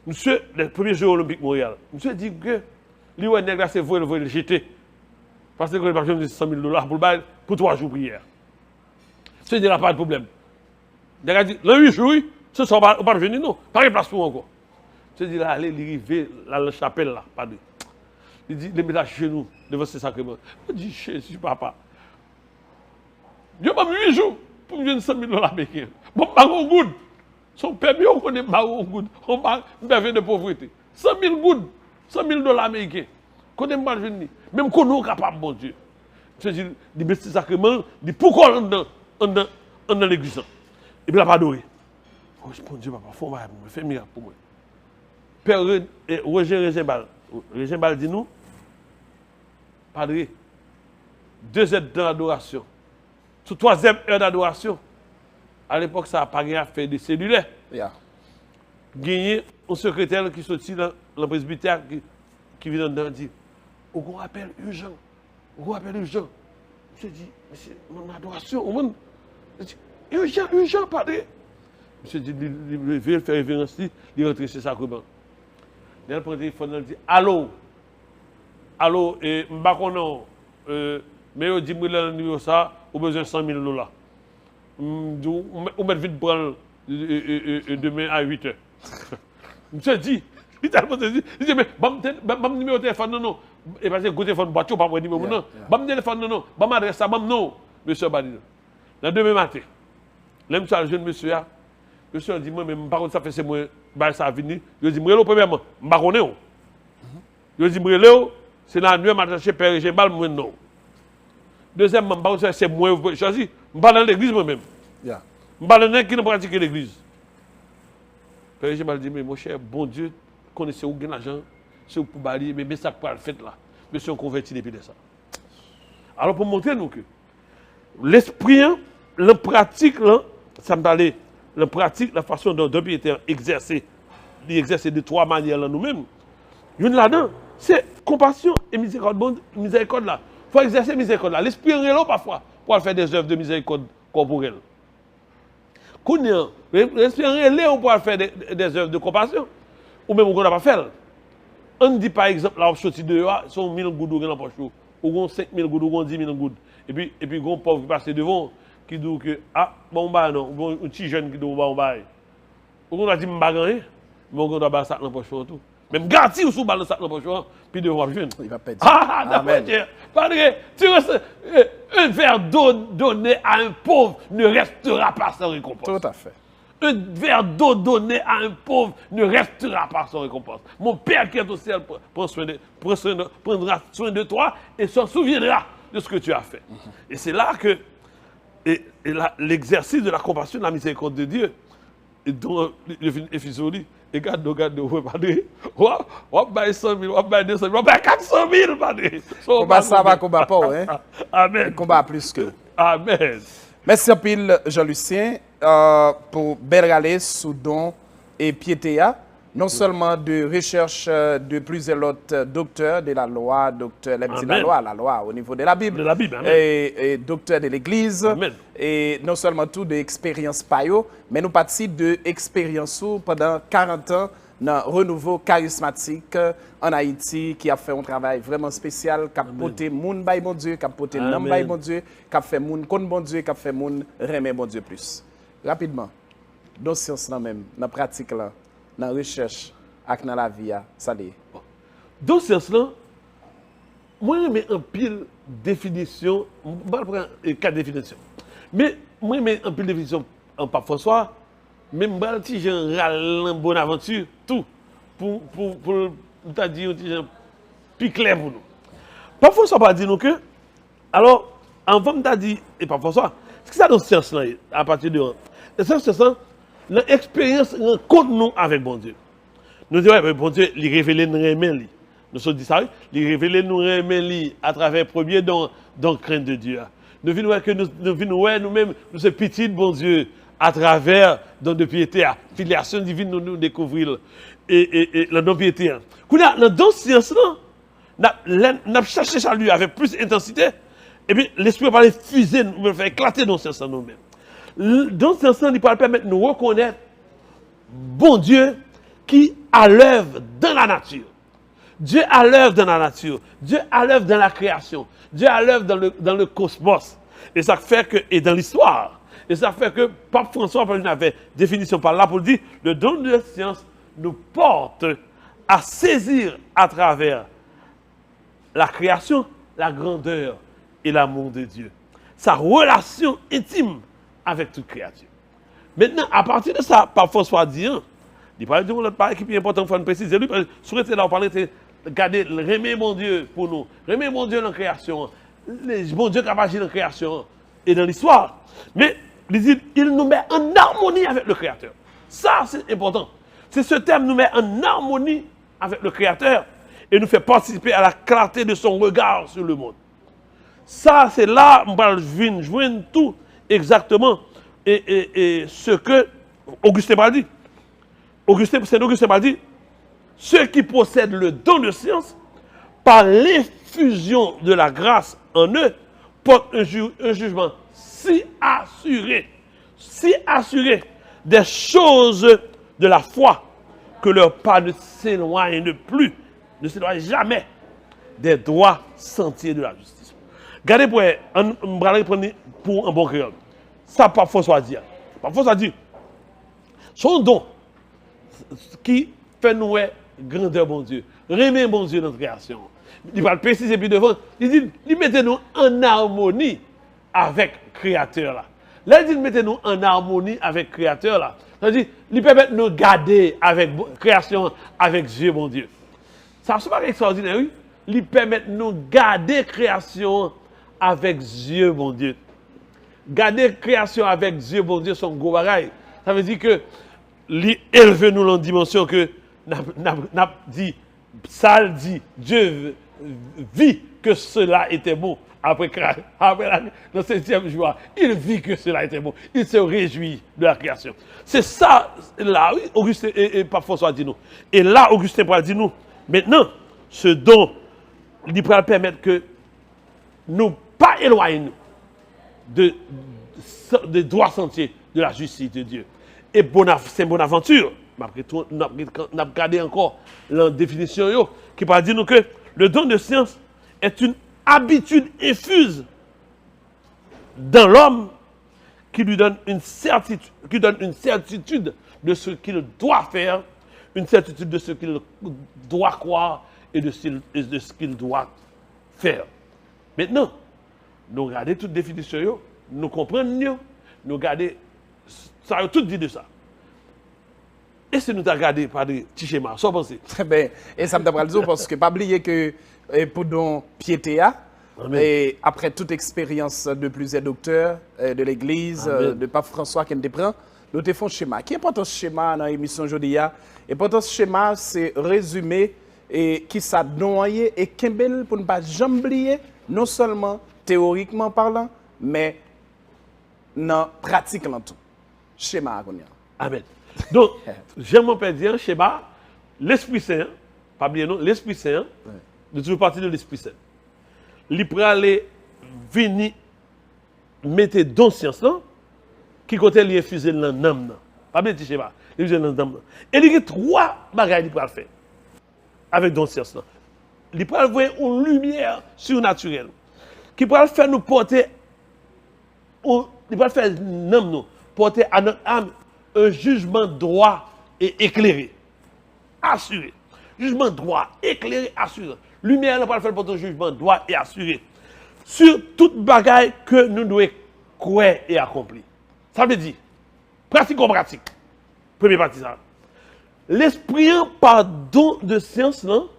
Monsieur les premiers Jeux olympiques Montréal. Monsieur dit que lui ouais nègre c'est le jeter. Parce que il pas besoin de 100 000 $ pour 3 jours prière. C'est il n'y a pas de problème. Il a dit, le 8 jours, ce soir, on ne va pas venir, non. Pas de place pour encore. Je dis, là, allez, il arrive à la chapelle, là. Pardon. Il dit, les médages chez nous, devant ces sacrements. Je dis, Jésus, papa. Je n'ai pas 8 jours pour me donner 100 000 $ américains. Bon, Maron Good. Son permis, on connaît Maron Good. On va faire de pauvreté. 100 000 Good. 100 000 $ américains. Qu'on aime pas venir. Même qu'on est capable, mon Dieu. Je dis, des petits sacrements, dit, pourquoi on dans l'église? Et puis, il n'a pas adoré. Oh, mon Dieu, papa, faut faire un miracle pour moi. Père Roger Régimbal dit nous, Padre, 2 aides dans l'adoration. Sous 3e heure d'adoration, à l'époque, ça n'a pas gagné à faire des cellulaires. Yeah. Gagné un secrétaire qui sortit dans le presbytère qui vient dedans et dit on appelle urgent. On appelle urgent. Je dis, monsieur, mon adoration, au monde. Je dis, urgent, padre. Monsieur dit, il veut faire révérence, il rentre chez sacrement. Il prend le téléphone, il dit, allô, et m'bakono, mais il dit, le numéro ça, au besoin de $100,000. On met vite prendre demain à 8 h. Monsieur dit, il dit, mais mon numéro de téléphone, non. Et parce que le téléphone boîte, pas mon numéro, non. Mon téléphone, non. Mon adresse, ça, non. Monsieur Badi. Le demain matin, l'aime ça, le jeune monsieur, monsieur dit, moi, mais par contre, ça fait c'est moi, ça a fini. Je dis, moi, premièrement, je ne connais pas. Je dis, moi, c'est la nuit, matin, chez Père, j'ai mal, moi, non. Deuxièmement, c'est moi, je choisis. Je ne parle dans l'église moi-même. Je parle dans qui ne pratique l'église. Père, j'ai mal dit, mais mon cher, bon Dieu, connaissez où l'argent, c'est où pour balayer, mais ça pour le fait là. Monsieur, on convertit depuis ça. Alors, pour montrer nous que l'esprit, la pratique, ça me parlait, la pratique, la façon dont Dieu était exercé, il exerce de 3 manières là nous-mêmes. Une là-dedans, c'est compassion et miséricorde. Miséricorde là. Il faut exercer miséricorde là. L'esprit est là parfois pour faire des œuvres de miséricorde corporelle. L'esprit est là pour faire des œuvres de compassion. Ou même on n'a pas fait. On dit par exemple, là, on sortit de là, sont 1000 gouttes dans la poche. Ou 5000 gouttes, ou 10 000 gouttes. Et puis, on pauvre qui passe devant, qui dit que, ah, bon, bah non, un petit jeune qui dit, bon, bah, on a dit, je ne vais pas gagner, mais on doit battre ça dans la poche tout. Même garanti ou sous balle ça dans la poche, puis devant le jeune. Il va perdre. Ah, d'accord, parce que tu reçois un verre d'eau donné à un pauvre ne restera pas sans récompense. Tout à fait. Un verre d'eau donné à un pauvre ne restera pas sans récompense. Mon Père qui est au ciel prendra soin de toi et s'en souviendra de ce que tu as fait. Et c'est là que l'exercice de la compassion, de la miséricorde de Dieu, et dont le fils dit, et regarde, padre, on va 100 000, on va 200 000, on va 400 000, padre. Combat ça va, combat pas, hein? Amen. Combat plus que. Amen. Merci un pile, Jean-Lucien, pour Bergalais, Soudon et Piétéa. Non seulement de recherche de plusieurs autres docteurs de la loi, docteurs, la loi au niveau de la Bible, et docteurs de l'Église, et non seulement tout de expérience payo, mais nous participons de expérience pendant 40 ans dans renouveau charismatique en Haïti qui a fait un travail vraiment spécial, qui a porté moun bay bon Dieu, qui a porté nom bay bon Dieu, qui a fait moun kon bon Dieu, qui a fait moun remet bon Dieu plus. Rapidement, dans science là même, dans pratique là, dans la recherche et dans la vie, ça dit. Dans ce sens-là, moi, j'ai un pile définition, je ne vais pas prendre 4 définitions, mais moi, j'ai un pile définition en Pape François, même si j'ai un râle bonne aventure, tout, pour dire plus clair pour nous. Pape François va dire nous que, alors, avant de dire, et Pape François, ce que ça dans ce sens-là, à partir de ce sens, l'expérience rencontre nous avec bon Dieu. Nous disons, ouais, bon Dieu, il révèle nous remet. Nous sommes dit ça, il révèle nous remet à travers premier dans crainte de Dieu. Nous venons que nous-mêmes, nous sommes petits, bon Dieu, à travers dans de piété, filiation divine, nous découvrir et la non-piété. Dans ce sens-là, nous avons cherché ça lui avec plus d'intensité, et puis l'esprit va les fuser, nous faire éclater dans ce sens nous-mêmes. Dans ce sens, il peut permettre de nous reconnaître bon Dieu qui à l'œuvre dans la nature. Dieu à l'œuvre dans la nature. Dieu à l'œuvre dans la création. Dieu à l'œuvre dans le cosmos. Et ça fait que, et dans l'histoire. Et ça fait que Pape François avait définition par là pour dire, le don de la science nous porte à saisir à travers la création, la grandeur et l'amour de Dieu. Sa relation intime avec toute créature. Maintenant, à partir de ça, Pape François dit, il parle de l'autre part qui est important, il faut préciser. Lui, sur le là, on parlait de garder, remet mon Dieu pour nous, remet mon Dieu dans la création, mon Dieu qui a agi dans la création et dans l'histoire. Mais il nous met en harmonie avec le Créateur. Ça, c'est important. C'est ce terme nous met en harmonie avec le Créateur et nous fait participer à la clarté de son regard sur le monde. Ça, c'est là, on va joindre tout exactement et ce que Augustin m'a dit. Saint Augustin m'a dit, ceux qui possèdent le don de science, par l'effusion de la grâce en eux, portent un jugement si assuré des choses de la foi, que leur pas ne s'éloigne jamais des droits sentiers de la justice. Regardez pour un bon créole. Ça, pas François dit. Pas François dit. Son don qui fait nous grandeur, bon Dieu. Remet, bon Dieu, notre création. Il va le préciser plus devant. Il dit, il mettez nous en harmonie avec le Créateur là. Là, il dit, mettez nous en harmonie avec le Créateur là. C'est-à-dire, il permet de nous garder avec création, avec Dieu, mon Dieu. Ça, c'est pas extraordinaire, oui? Il permet de nous garder création avec Dieu, mon Dieu. Garder création avec Dieu, mon Dieu, son gros bagaille. Ça veut dire que, élever nous dans une dimension que, n'a dit, ça dit, Dieu vit que cela était bon. Après le 7e jour, il vit que cela était bon. Il se réjouit de la création. C'est ça, là, oui, Augustin et Pape François dit nous. Et là, Augustin pourra dire nous, maintenant, ce don, il pourra permettre que nous pas éloigner de droits sentiers de la justice de Dieu. Et c'est Bonaventure, nous avons regardé encore la définition qui parle dire nous que le don de science est une habitude infuse dans l'homme qui lui donne une certitude, de ce qu'il doit faire, une certitude de ce qu'il doit croire et de ce qu'il doit faire. Maintenant, nous regardons toute définition, nous comprenons, nous regardons, ça a tout dit de ça. Et si nous avons regardé par des petits schémas, sans penser. Très bien. Et ça me donne raison parce que pas oublier que pour don piété, et après toute expérience de plusieurs docteurs de l'Église, de Pape François qui nous prend, nous avons fait un schéma. Qui est important ce schéma dans l'émission aujourd'hui? Important ce schéma, c'est résumé et qui ça noyé et Kembel pour ne pas jamais oublier, non seulement théoriquement parlant, mais dans pratiquement tout. Schéma. Amen. Donc, j'aime mon père dire, schéma, l'Esprit Saint, pas oublier non, l'Esprit Saint, de toujours partie de l'Esprit Saint. Il peut aller venir mettre dans science là, qui côté lui infuser dans l'âme. Pas oublier ce schéma, il infuser dans l'âme. Et il y a trois bagages qu'il peut faire avec dans science là. Il peut avoir une lumière surnaturelle qui peut faire nous porter, il peut faire nous porter à notre âme un jugement droit et éclairé. Assuré. Jugement droit, éclairé, assuré. Lumière n'a pas fait pour un jugement droit et assuré. Sur toute bagaille que nous devons croire et accomplir. Ça veut dire, pratique. Premier partie ça. L'esprit par don de science, non?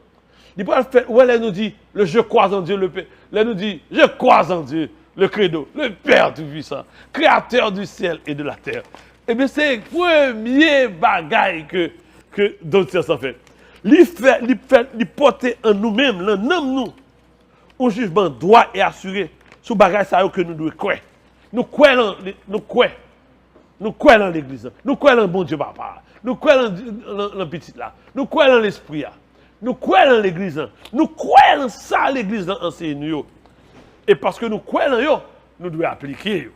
Il peut faire, où elle nous dit, le je crois en Dieu, le Père. Elle nous dit, je crois en Dieu, le credo, le Père tout-puissant, créateur du ciel et de la terre. Eh bien, c'est le premier bagaille que don de science a fait. Il porte en nous-mêmes, nous, un jugement droit et assuré sur bagaille ça que nous devons croire. Nous croyons dans l'église, nous croyons dans le bon Dieu papa, nous croyons dans le petit là, nous croyons dans l'esprit là, nous croyons dans l'église, nous croyons dans ça l'église enseigne. Et parce que nous croyons dans nous devons appliquer.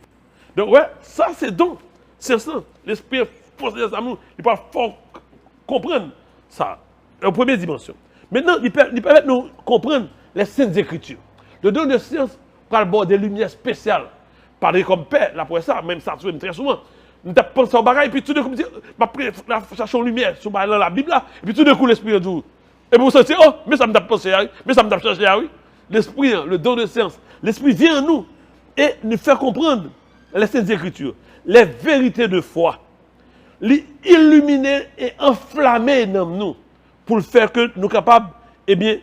Donc ouais, ça c'est donc, c'est ça, l'esprit possède ça nous, il peut fort comprendre ça. En première dimension. Maintenant, il permet de nous comprendre les saintes écritures. Le don de science par le bord des lumières spéciales. Parler comme père, là pour ça, même ça se fait très souvent. Nous avons pensé au bagage, et puis tout d'un coup, nous cherchons lumière sur la Bible, là, et puis tout d'un coup, l'esprit dit, et vous sentez, oh, mais ça me tape pensé, mais ça me tape cherché, oui. L'esprit, le don de science, l'esprit vient à nous et nous fait comprendre les saintes écritures, les vérités de foi, les illuminer et enflammer dans nous. Pour le faire que nous sommes capables, eh bien,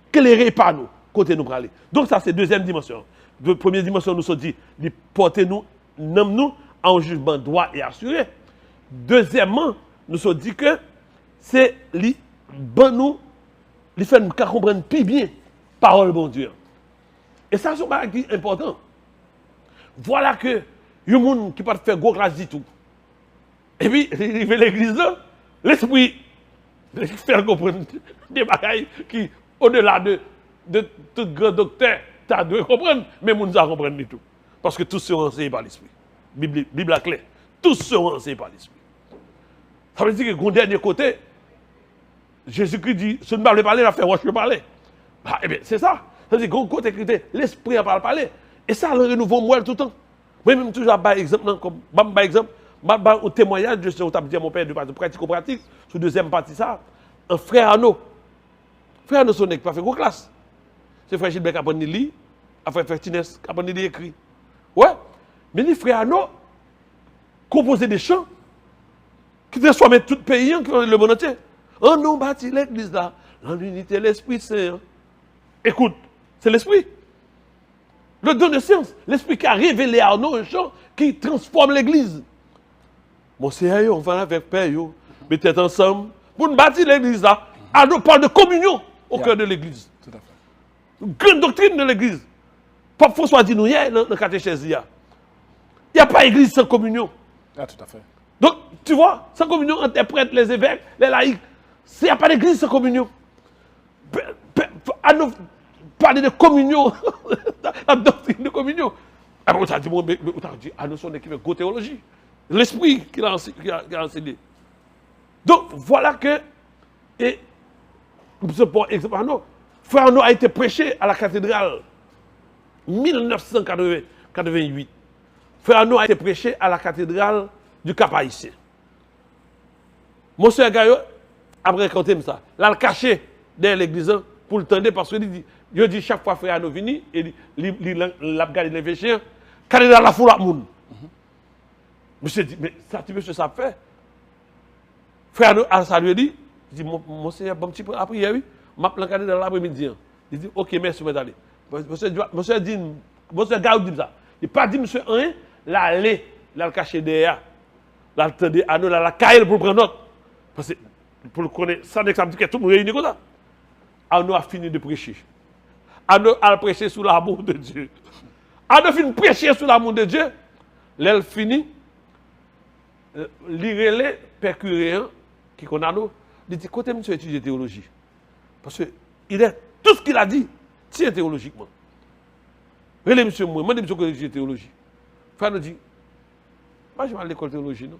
éclairer par nous, côté nous aller. Donc ça, c'est deuxième dimension. De première dimension, nous sommes dit, de porter nous en jugement droit et assuré. Deuxièmement, nous sommes dit que c'est nous, les faire nous comprendre plus bien parole bon Dieu. Et ça, c'est un bagage qui est important. Voilà que il y a des gens qui ne peuvent pas faire gros classe du tout. Et puis, il fait l'église là, l'esprit fait comprendre des bagages qui, au-delà de tout grand docteur, tu as dû comprendre, mais les gens ne comprennent pas du tout. Parce que tous sont enseignés par l'esprit. Bible est claire. Tous sont enseignés par l'esprit. Ça veut dire que, du dernier côté, Jésus-Christ dit, si vous ne parlez pas, il va faire, moi je peux parler. Ah, eh bien, c'est ça. Ça veut dire que, côté l'esprit n'a pas parlé. Et ça, le renouveau moi tout le temps. Moi-même, toujours, par exemple, comme, par exemple, au témoignage, je sais où tu as dit à mon père de pratico-pratique, sur deuxième partie, ça, un frère Arnaud. Frère Arnaud, son n'est pas fait gros classe. C'est frère Gilbert qui a appris à lire, frère Tinès qui a appris à écrire. Ouais, mais les frères Arnaud composaient des chants qui transformaient tout le pays, le monde entier. Oh non, bâti l'église là, dans l'unité de l'Esprit Saint. Écoute, c'est l'Esprit. Le don de science, l'Esprit qui a révélé à Arnaud un chant qui transforme l'église. Mon Seigneur, on va avec Père, mettez ensemble. Pour nous bâtir l'église là, Arnaud parle de communion au cœur de l'église. Tout à fait. Une grande doctrine de l'église. Pape François dit nous hier dans le catéchèse. Il n'y a pas d'église sans communion. Ah, tout à fait. Donc, tu vois, sans communion, interprète les évêques, les laïcs. Il n'y a pas d'église sans communion. Arnaud parler de communion, la doctrine de communion. Alors, on t'a dit, Arnaud, son équipe de théologie. L'esprit qu'il a enseigné. Donc, voilà que, et, pour exemple, frère Arnaud a été prêché à la cathédrale 1988. Frère Arnaud a été prêché à la cathédrale du Cap-Haïtien. Monsieur Gaillot a raconté ça. Là, il caché derrière l'église pour le tendre parce qu'il dit chaque fois frère Arnaud vini et il a regardé les véchiens, cathédrale la foule à monde. Monsieur dit, mais ça, tu veux que ça fait? Frère Arnaud a salué, il dit, mon Seigneur, bon petit peu après, oui, je vais regarder dans l'après-midi. Il dit, ok, merci, vous allez. Monsieur Gaillot dit ça. Il n'a pas dit, monsieur, rien, là, allez, là, le caché derrière. Là, le tendre Arnaud, là, la caille pour prendre note. Parce que, pour le connaître, ça n'est que ça me dit que tout le monde réunit comme ça. Arnaud a fini de prêcher. Arnaud a prêché sous l'amour de Dieu. Arnaud a fini de prêcher sous l'amour de Dieu. Là, il finit, lire les percuréens qui connaissent Arnaud. Il dit, côté monsieur étudier théologie. Parce que tout ce qu'il a dit, tient théologiquement. Relais monsieur, moi, je dis que j'ai théologie. Frère nous dit, moi je vais à l'école de théologie, non?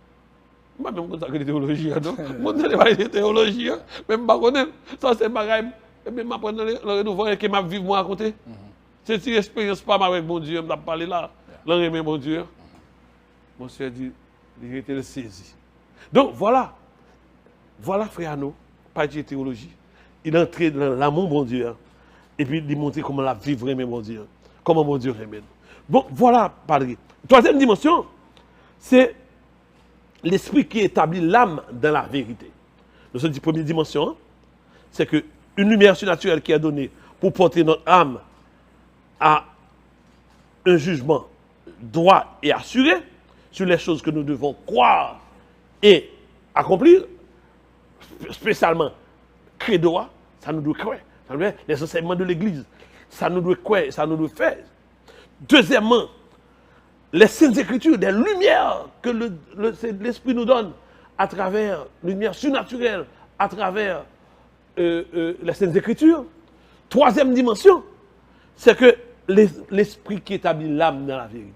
Moi même je suis théologie, non? Moi je vais à la théologie, même pas connaître. Ça c'est bagaille. Mais je prends le renouveau qui m'a vivre moi à côté. C'est une expérience pas avec mon Dieu, je vais parler là. Là, mon Dieu. Mon Seigneur dit, il était le saisi. Donc voilà. Voilà frère Arnaud, pas de théologie. Il est entré dans l'amour mon Dieu. Et puis il montre comment la vivre mon Dieu. Comment mon Dieu aime. Bon, voilà, Padre. Troisième dimension, c'est l'esprit qui établit l'âme dans la vérité. Nous sommes dit première dimension, c'est que une lumière surnaturelle qui est donnée pour porter notre âme à un jugement droit et assuré sur les choses que nous devons croire et accomplir, spécialement credo, ça nous doit croire. Les enseignements de l'Église, ça nous doit croire, ça nous doit faire. Deuxièmement, les saintes écritures, des lumières que l'Esprit nous donne à travers, lumière surnaturelle, à travers les saintes écritures. Troisième dimension, c'est que l'Esprit qui établit l'âme dans la vérité.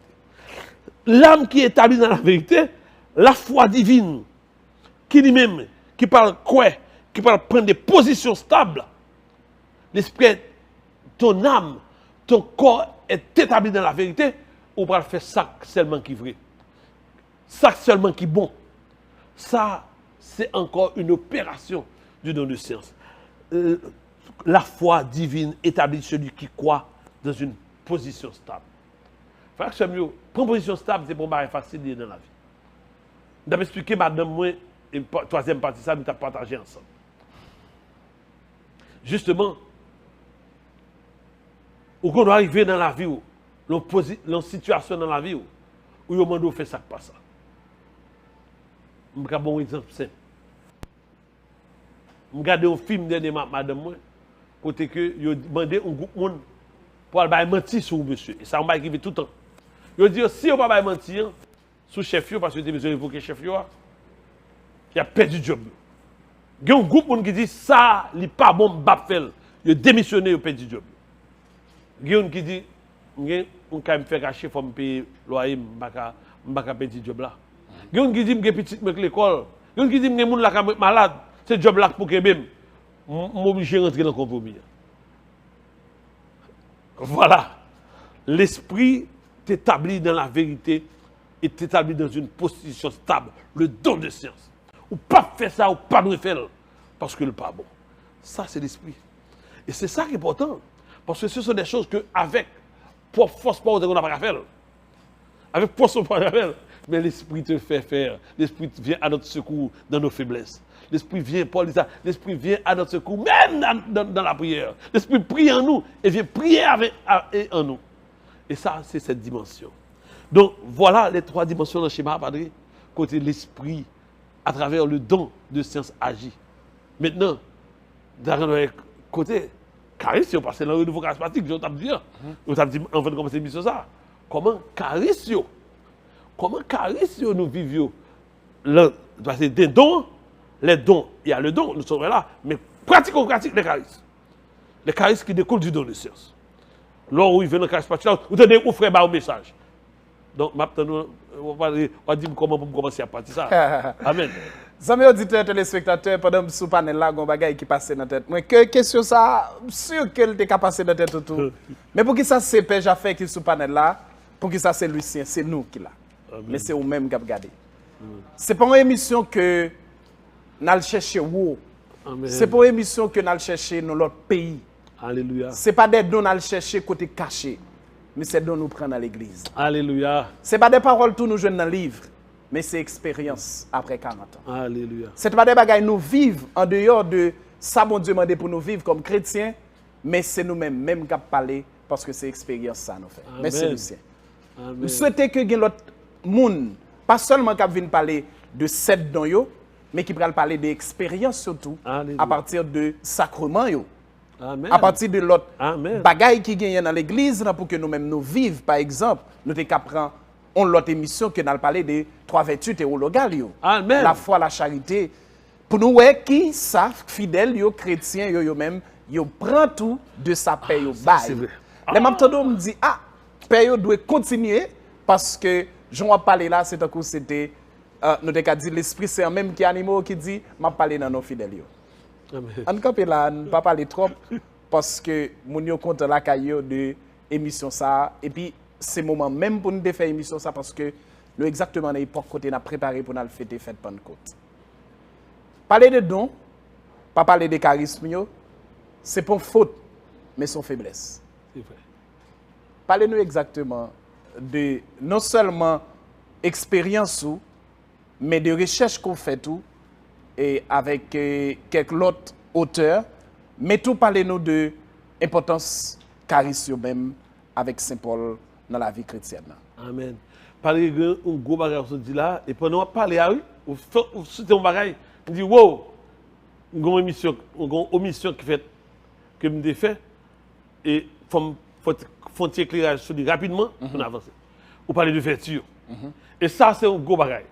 L'âme qui établit dans la vérité, la foi divine, qui lui-même, qui parle quoi, qui parle prendre des positions stables. L'Esprit, ton âme, ton corps est établi dans la vérité, ou va faire ça seulement qui est vrai. Ça seulement qui est bon. Ça, c'est encore une opération du don de science. La foi divine établit celui qui croit dans une position stable. Frère Samuel, prendre position stable, c'est pour moi facile dans la vie. Je vais expliquer, madame, moi, et troisième partie, ça, nous avons partagé ensemble. Justement, où on doit arriver dans la vie, dans situation dans la vie, où on demande faire ça, pas ça. Je vais vous donner un exemple simple. Je regarde un film dernièrement, madame, moi, côté que vous demandez un groupe de monde pour aller mentir sur monsieur. Et ça, on va arriver tout le temps. Je dis, si on ne va pas mentir sur le chef, parce que tu as besoin d'évoquer le chef, il a perdu le job. Il y a un groupe qui dit, ça, il n'est pas bon, il a démissionné, il a perdu le job. Il y a un qui dit, on peut me faire cacher, il faut me payer le loyer, je ne vais pas perdre le job là. Il y a un qui dit, je suis petit avec l'école. Il y a un qui dit, je suis malade, c'est le job là pour que je suis obligé de rentrer dans le compromis. Voilà. L'esprit t'établit dans la vérité et t'établit dans une position stable. Le don de science. Ou pas faire ça, ou pas nous faire parce que le pas bon. Ça, c'est l'esprit. Et c'est ça qui est important. Parce que ce sont des choses qu'avec propre force, on n'a pas à faire. Avec force, on n'a pas à faire. Mais l'esprit te fait faire. L'esprit vient à notre secours dans nos faiblesses. L'esprit vient, Paul dit ça, l'esprit vient à notre secours, même dans la prière. L'esprit prie en nous et vient prier en nous. Et ça, c'est cette dimension. Donc, voilà les 3 dimensions dans le schéma, Padre. Côté l'esprit, à travers le don de science agit. Maintenant, dans le côté charisme, parce que dans le nouveau charismatique, je t'ai dit, on va commencer l'émission ça. Comment charisme, nous vivons parce que des dons, les dons, il y a le don, nous sommes là, mais pratiquons les charismes. Les charismes qui découlent du don de science. Lors où il vient dans le charisme, vous tenez au frère un message. Donc, maintenant, on va dire comment on commencer à partir ça. Amen. Amis auditeurs, téléspectateurs, pendant ce panel là, il y a des bagages qui passent dans la tête. Mais que question ça, sûr qu'elle est passé dans la tête tout. Mais pour qui ça c'est Père Jaffe qui est sur panel là, pour qui ça c'est Lucien, c'est nous qui l'a. Mais c'est vous-même qui avez regardé. C'est pas une émission que nous allons chercher où. C'est pas une émission que nous allons chercher dans l'autre pays. Alléluia. Ce n'est pas des dons que nous allons chercher côté caché, mais c'est des dons que nous prenons dans l'église. Alléluia. Ce n'est pas des paroles que nous jouons dans le livre, mais c'est expérience après 40 ans. Alléluia. Ce n'est pas des bagages que nous vivons en dehors de ça, mon Dieu m'a demandé pour nous vivre comme chrétiens, mais c'est nous-mêmes qui parlons parce que c'est expérience ça nous fait. Amen. Merci Lucien. Amen. Nous souhaitons que l'autre monde, pas seulement qui vienne parler de cette dons, mais qui pourra parler d'expérience surtout, Alléluia. à partir de sacrement. Amen. À partir de l'autre Amen. bagaille qui gagne dans l'église, pour que nous-mêmes nous vivions, par exemple, nous avons on l'autre émission que nous allons parler des 3 vertus théologales. Amen. La foi, la charité. Pour nous, ouais, qui savent, fidèles, chrétiens, eux-mêmes, ils prennent tout de sa paix. c'est vrai. Les mêmes temps, me dit, paix doit continuer parce que, je vais parler là, c'est un coup, c'était, nous avons dit, l'esprit, c'est un même qui animaux qui dit, je vais parler dans nos fidèles. Amen. On ne là, ne pas parler trop parce que nous sommes content la caillou de l'émission ça. Et puis, c'est le moment même pour nous faire l'émission ça parce que nous exactement à l'époque côté nous préparé pour nous fêter fête Pentecôte. Parler de dons, pas parler de charisme, c'est pas faute, mais son faiblesse. C'est vrai. Parlez-nous exactement de non seulement expérience, mais de recherche qu'on fait tout, et avec quelques autres auteurs, mais tout parlez-nous de l'importance charisme même avec Saint Paul dans la vie chrétienne. Amen. Parler de un gros bagage on dit là, et pendant qu'on parle à eux, on fait un bagage, on dit wow, une omission qui fait, que me fait, et faut éclairage sur lui rapidement pour avancer. On parle de vertu. Et ça, c'est un gros bagage.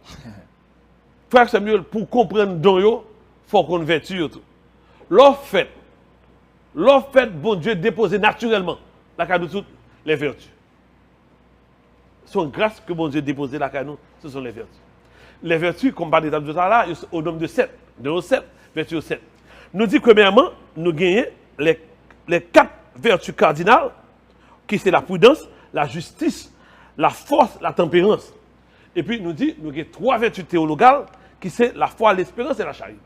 Frère Samuel, pour comprendre don yo, faut qu'on vertu tout. L'offre fait, bon Dieu déposé naturellement la cadeau toutes les vertus. Sont grâce que bon Dieu déposé la cadeau, ce sont les vertus. Les vertus, comme par l'étape de ça là, au nombre de 7. De 7, vertus 7. Nous dit premièrement, nous gagnons les 4 vertus cardinales, qui c'est la prudence, la justice, la force, la tempérance. Et puis nous dit, nous avons 3 vertus théologales, qui c'est la foi, l'espérance et la charité.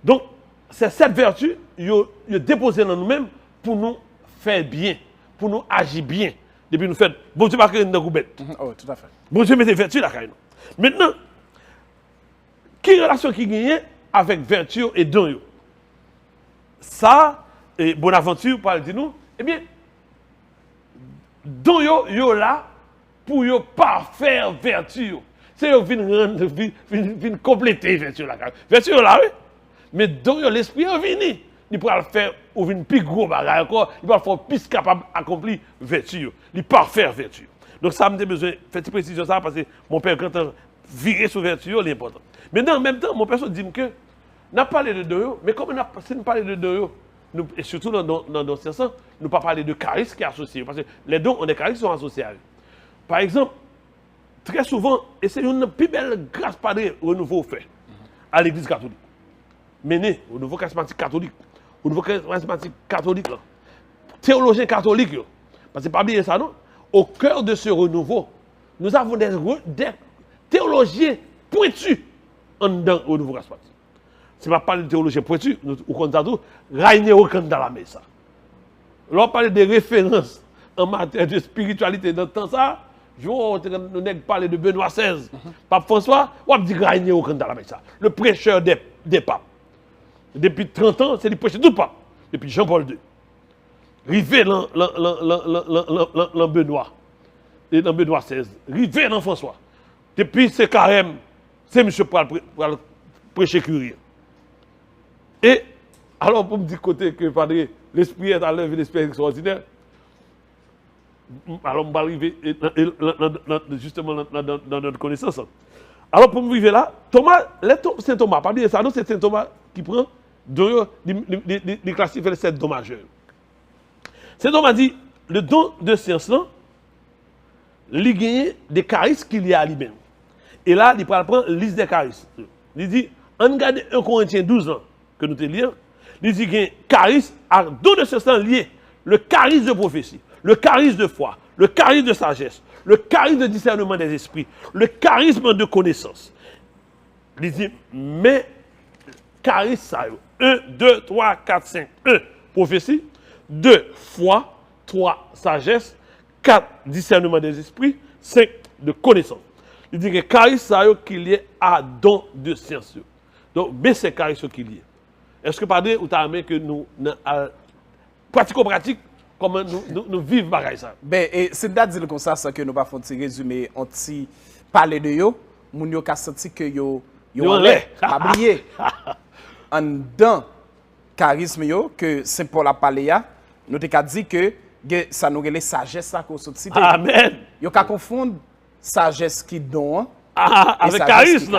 Donc, ces 7 vertus, ils sont déposées dans nous-mêmes pour nous faire bien, pour nous agir bien. Depuis nous faire, bon Dieu, pas créer une goubette. Oh, tout à fait. Bon Dieu, met des vertus là, carrément. Maintenant, quelle relation qui gagne avec vertu et don? Ça, et Bonaventure parle de nous, eh bien, don yo là pour yo pas faire vertu. C'est yo vin compléter vertu là. Vertu là oui. Mais don yo l'esprit est venu il pourra le faire ouvrir une plus gros bagage encore, il va faire plus capable d'accomplir vertu, il parfaire vertu. Donc ça me besoin de faire une précision ça parce que mon père quand on viré sur vertu, c'est important. Mais en même temps, mon père dit que n'a parlé de deux, mais comme si nous parlons de deux, et surtout dans ce sens, nous ne pas parler de charisme qui est associé. Parce que les dons ont des charismes qui sont associés à eux. Par exemple, très souvent, et c'est une plus belle grâce padre au nouveau fait à l'église catholique. Mené au nouveau charismatique catholique, au nouveau charismatique catholique, là. Théologien catholique, là. Parce que pas bien ça, non? Au cœur de ce renouveau, nous avons des théologiens pointus en dedans au nouveau charismatique. Si on parle de théologie pointue, ou comme ça, Rainer Okan dans la messe. Lorsqu'on parle de références en matière de spiritualité dans le temps, ça, nous parler de Benoît XVI, Pape François, on dit Rainer Okan dans la messe. Le prêcheur des papes. Depuis 30 ans, c'est le prêcheur tout pape. Depuis Jean-Paul II. Rivé dans Benoît. Et dans Benoît XVI. Rivé dans François. Depuis c'est carême, c'est M. pour le prêcher curie. Et alors, pour me dire côté que l'esprit est à l'œuvre et l'esprit est extraordinaire, alors on va arriver justement dans notre connaissance. Alors, pour me vivre là, Saint Thomas, pas bien ça, non, c'est Saint Thomas qui prend, il classifie les 7 dons majeurs. Saint Thomas dit, le don de science là, il gagne des charismes qu'il y a à lui-même. Et là, il prend la liste des charismes. Il dit, on regarde 1 Corinthiens 12 ans, que nous te lions, il dit qu'il y a un charisme à don de ce sens lié, le charisme de prophétie, le charisme de foi, le charisme de sagesse, le charisme de discernement des esprits, le charisme de connaissance. Il dit, mais charisme ça, 1, 2, 3, 4, 5. 1, prophétie, 2, foi, 3, sagesse, 4, discernement des esprits, 5, de connaissance. Il dit que charisme ça, qu'il y a à don de science. Donc, mais c'est charisme qu'il y a. Est-ce que, padre, ou t'as aimé que nous, pratico-pratique, comment nous vivons bagaille ça? Ben, et c'est d'être comme ça que nous pas faire un résumé, on t'y parler de yo, moun yo ka senti que yo en l'air, pas oublier. En dans charisme yo, que Saint Paul a parlé ya, nous te ka dit que ça nous relève sagesse ça qu'on sorti. Amen. Yo ka confondre sagesse qui don, avec charisme.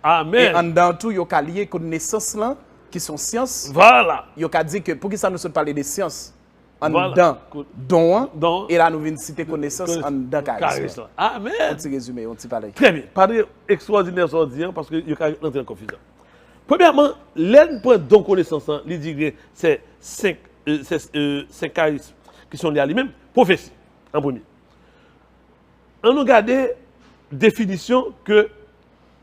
Amen. Et en dans tout, yo ka lié connaissance là, qui sont sciences. Voilà. Yo ka dit que pour qui ça nous parler de sciences en voilà. Don, et là nous venons citer connaissance en dans charisme. Amen. On t'y résumé, on t'y parle. Très bien. Padre extraordinaire sordiant parce que il y a entrer en confusion. Premièrement, l'aide pour don connaissance, il dit que c'est 5 charismes qui sont liés à lui-même. Prophétie, en premier. On nous regarde définition que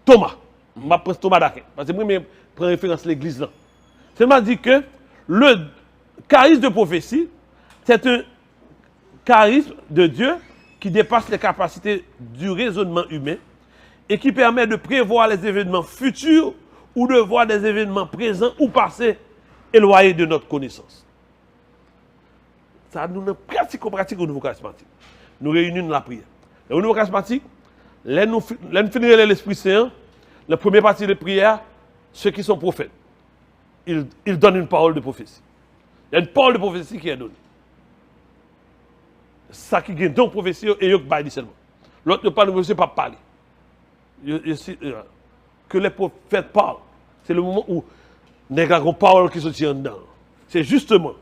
Thomas, je prends Thomas d'Aquin, parce que moi, je prends référence à l'église là. C'est m'a dit que le charisme de prophétie, c'est un charisme de Dieu qui dépasse les capacités du raisonnement humain et qui permet de prévoir les événements futurs ou de voir des événements présents ou passés éloignés de notre connaissance. Ça nous est pratico-pratique au niveau charismatique. Nous réunissons la prière. Au niveau charismatique, nous finissons l'Esprit Saint, la première partie de la prière, ceux qui sont prophètes, ils donnent une parole de prophétie. Il y a une parole de prophétie qui est donnée. Ça qui est donc prophétie et il y a seulement. L'autre ne parle pas parler. Que les prophètes parlent. C'est le moment où nous avons une parole qui se tient dedans. C'est justement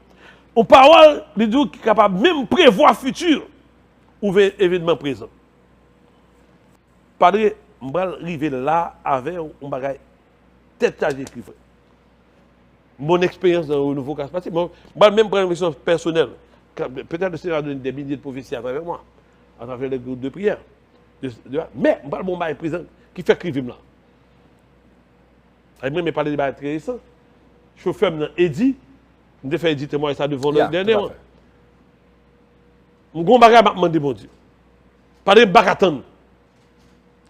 une parole qui est capable même de prévoir le futur ou l'événement présent. Padre, je vais arriver là avec un bagage tête chargée qui fait. Mon expérience dans le nouveau charismatique, je vais même prendre une expérience personnelle. Peut-être que c'est donner des milliers de prophéties à travers moi, à travers les groupes de prière. Mais je vais mon bagage présent qui fait écrire là. Et moi, je parler de bagage très récent. Chauffeur maintenant Eddie, je fais éditer moi ça devant le dernier. Je vais bagage à demander mon Dieu. Padre, je vais attendre.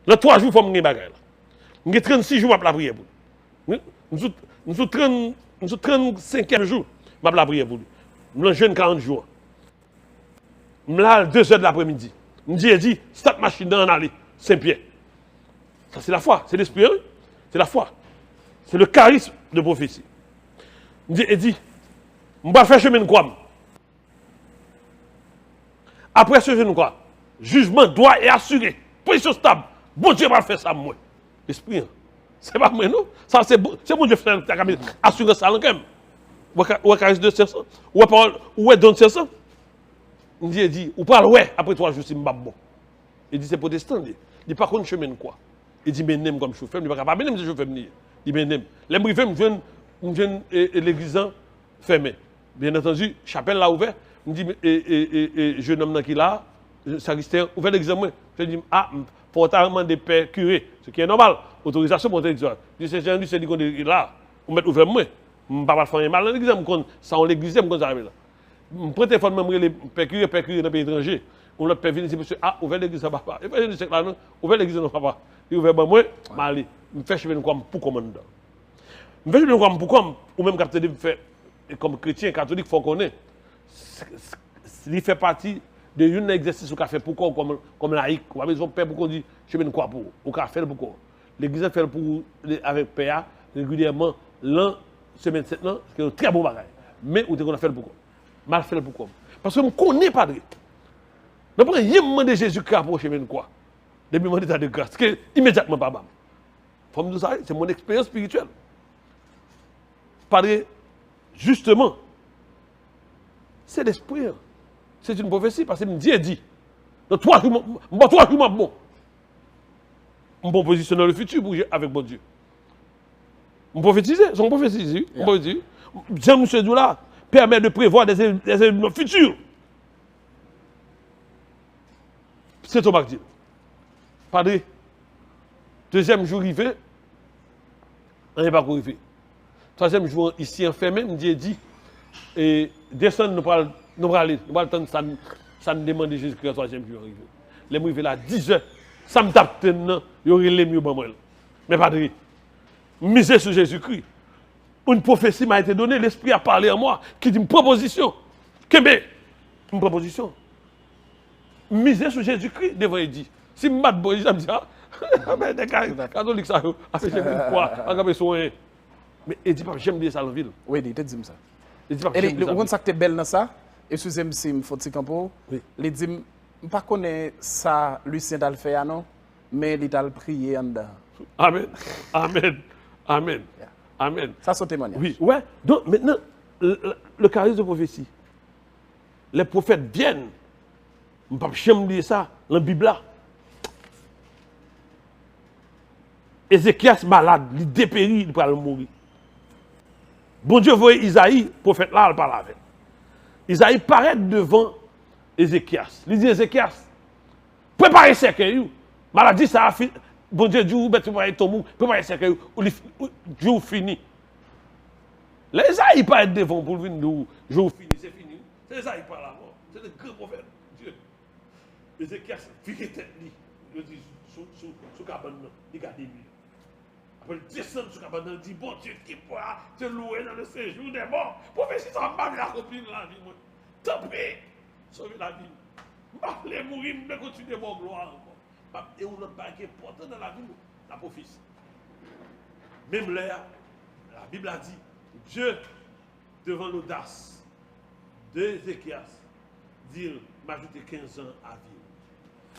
Dans 3 jours, il faut que je bagage. Je vais 36 jours à la prière pour lui. Nous sommes 35e jour, je vais la prière pour lui. Je suis jeune 40 jours. Je suis là 2 heures de l'après-midi. Je me dis, stop machine dans l'allée, Saint-Pierre. Ça, c'est la foi, c'est l'esprit, c'est la foi. C'est le charisme de prophétie. Il dit, je vais faire chemin de croix. Après ce chemin de croix, jugement droit et assuré, position stable. Bon Dieu va faire ça, moi. Esprit, c'est pas moi, non? Ça, c'est bon Dieu qui a assuré ça, quand même. Ou est de 500, ou est don 500. Il dit, ou parle, ouais, après 3 jours, c'est bon. Il dit, c'est protestant. Il dit, par contre, chemin de quoi? Il dit, mais n'aime comme chauffeur, il dit, pas même si chauffeur. Il dit, mais n'aime. Les je viens l'église fermée. Bien entendu, chapelle là ouverte. Il dit, jeune homme qui là, sacristain, ouvert l'examen. Je dis, ah, faut demander père curé, ce qui est normal. Autorisation pour l'église. Je dis, c'est Jean-Luc, c'est dit qu'on est là, on met ouvert moi. Je ne vais pas faire mal dans l'église, ça on l'église, je ça là. Je prends téléphone, je les père curé dans le pays étranger. On l'a fait venir, monsieur, ah, ouvert l'église, papa. Et puis je dis, là, non, ouvert l'église, non, papa. Il ouvert moi, je aller, je fais chemin comme pour commandant. Je fais chemin comme pour comme, ou même quand tu fais comme chrétien, catholique, il faut qu'on ait. Il fait partie de un exercice qu'on fait pour comme laïque. On a besoin de père pour qu'on dit chemin de quoi pour ou qu'on fait pour quoi. L'église fait pour avec père régulièrement l'an semaine 7 ans, c'est un très beau bagage. Mais où qu'on a fait pour quoi? Mal fait pour quoi? Parce que je ne connais pas de. Donc il y a un de Jésus-Christ pour chemin de quoi? Depuis mon état de grâce, que immédiatement pas bam. Faut me dire ça, c'est mon expérience spirituelle. Parce que justement, c'est l'esprit. C'est une prophétie parce que Dieu dit. Dans 3 jours, bon. Je bon positionner le futur avec mon Dieu. Je prophétise, son prophétie. Jean-Michel Doula permet de prévoir des événements futurs. C'est ton dit. Padre, deuxième jour arrivé, on n'est pas arrivé. Troisième jour ici enfermé, Dieu dit, et descendre, nous allons aller, nous allons attendre, ça nous demande Jésus-Christ le troisième jour arrivé. Les mots arrivés là, 10 heures, ça me tape maintenant, il y aurait les mieux pour moi. Mais Padre, misez sur Jésus-Christ. Une prophétie m'a été donnée, l'Esprit a parlé à moi, qui dit une proposition. Une proposition. Misez sur Jésus-Christ, devant il dit. Si je me dis, je me dis, ah, mais des catholiques, ça, après, j'ai vu quoi, après, soin. Mais il dit, j'aime dire ça en ville. Oui, il te dit ça. Il dit, et le monde qui est belle dans ça, excusez-moi si je fais campo, il dit, je ne connais pas ça, Lucien Dalfea, non, mais il a prié en dedans. Amen. Amen. Amen. Yeah. Amen. Ça, c'est un témoignage. Oui, ouais. Donc, maintenant, le charisme de prophétie. Les prophètes viennent. Je ne peux pas dire ça dans la Bible. Là. Ézéchias malade, il dépérit, il va mourir. Bon Dieu voit Isaïe, prophète là, il parle avec. Isaïe paraît devant Ézéchias. Il dit Ézéchias, préparez cercueil. Maladie, ça a fini. Bon Dieu dit, vous préparez ton mou, préparez cercueil. Jour fini. Les Isaïe paraît devant pour venir jour fini, c'est fini. C'est Isaïe parle là. C'est le grand prophète. Dieu. Ézéchias, figez tête, il dit, sous cabane, il garde lui. Après, il descend sur cabane, il dit, bon Dieu, qui pourra te louer dans le séjour des morts. Prophétie, ça va pas accomplir dans la vie. Tant pis, sauver la vie. Je vais mourir, je vais continuer mon gloire encore. Et on n'a pas qui est important dans la vie, la prophétie. Même là, la Bible a dit, Dieu, devant l'audace d'Ézéchias, dit, m'ajouter 15 ans à vivre.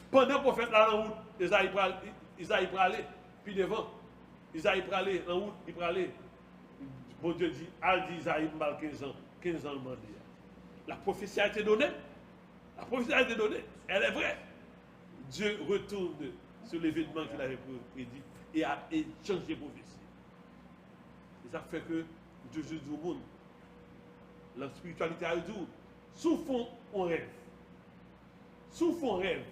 Pendant le prophète là en route, Isaïe peut aller, puis devant, Isaïe peut aller en route, il peut aller. Bon Dieu dit, al dit Isaïe mal 15 ans le mandat. La prophétie a été donnée, elle est vraie. Dieu retourne sur l'événement qu'il avait prédit et a changé prophétie. Et ça fait que Dieu dit au monde, la spiritualité a dit, souffrons on rêve. Souffrons on rêve.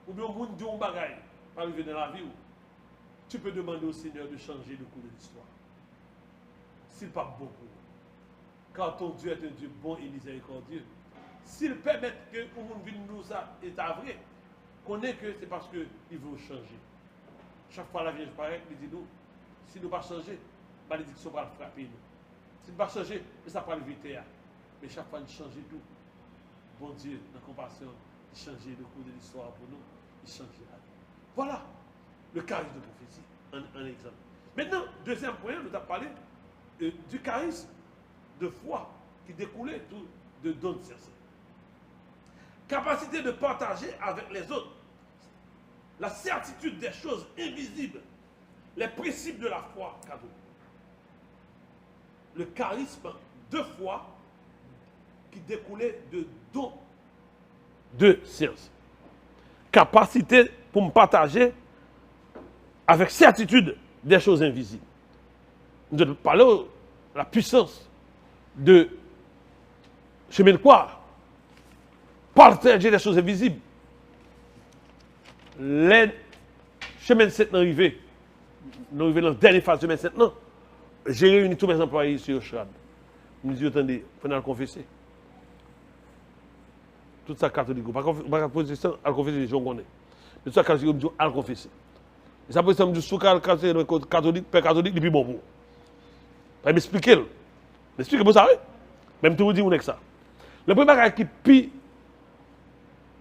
Ou bien au monde dit un bagaille, pas arriver dans la vie, tu peux demander au Seigneur de changer le cours de l'histoire. S'il n'est pas bon pour vous. Car ton Dieu est un Dieu bon et miséricordieux. S'il permet que le monde vienne nous ça est vrai, connaît que c'est parce qu'il veut changer. Chaque fois la Vierge paraît, il dit nous, si nous ne pas changer, malédiction va frapper nous. Si nous ne pas changer, ça va l'éviter. Mais chaque fois nous change tout. Bon Dieu, dans compassion, il change le cours de l'histoire pour nous, il change la vie. Voilà le charisme de prophétie, un exemple. Maintenant, deuxième point, nous avons parlé du charisme de foi qui découlait tout de don de science. Capacité de partager avec les autres la certitude des choses invisibles, les principes de la foi catholique. Le charisme de foi qui découlait de don de science. Capacité pour me partager avec certitude des choses invisibles. Nous parlons de la puissance de chemin de croix. Partager des choses invisibles. Les chemins de 7 ans arrivés. Nous arrivons dans la dernière phase de chemin de 7 ans. J'ai réuni tous mes employés ici au CHRAD. Je me dis, attendez, il faut le confesser. Tout ça catholique. Pas protestant, à confesser les gens qu'on est. Mais tout ça catholique, je me dis, à le confesser. Et ça peut être du sous catholique, père catholique, depuis bon bout. Il m'expliquer. M'expliquer, vous savez. Même tout vous dit, on est que ça. Le premier bagage qui pi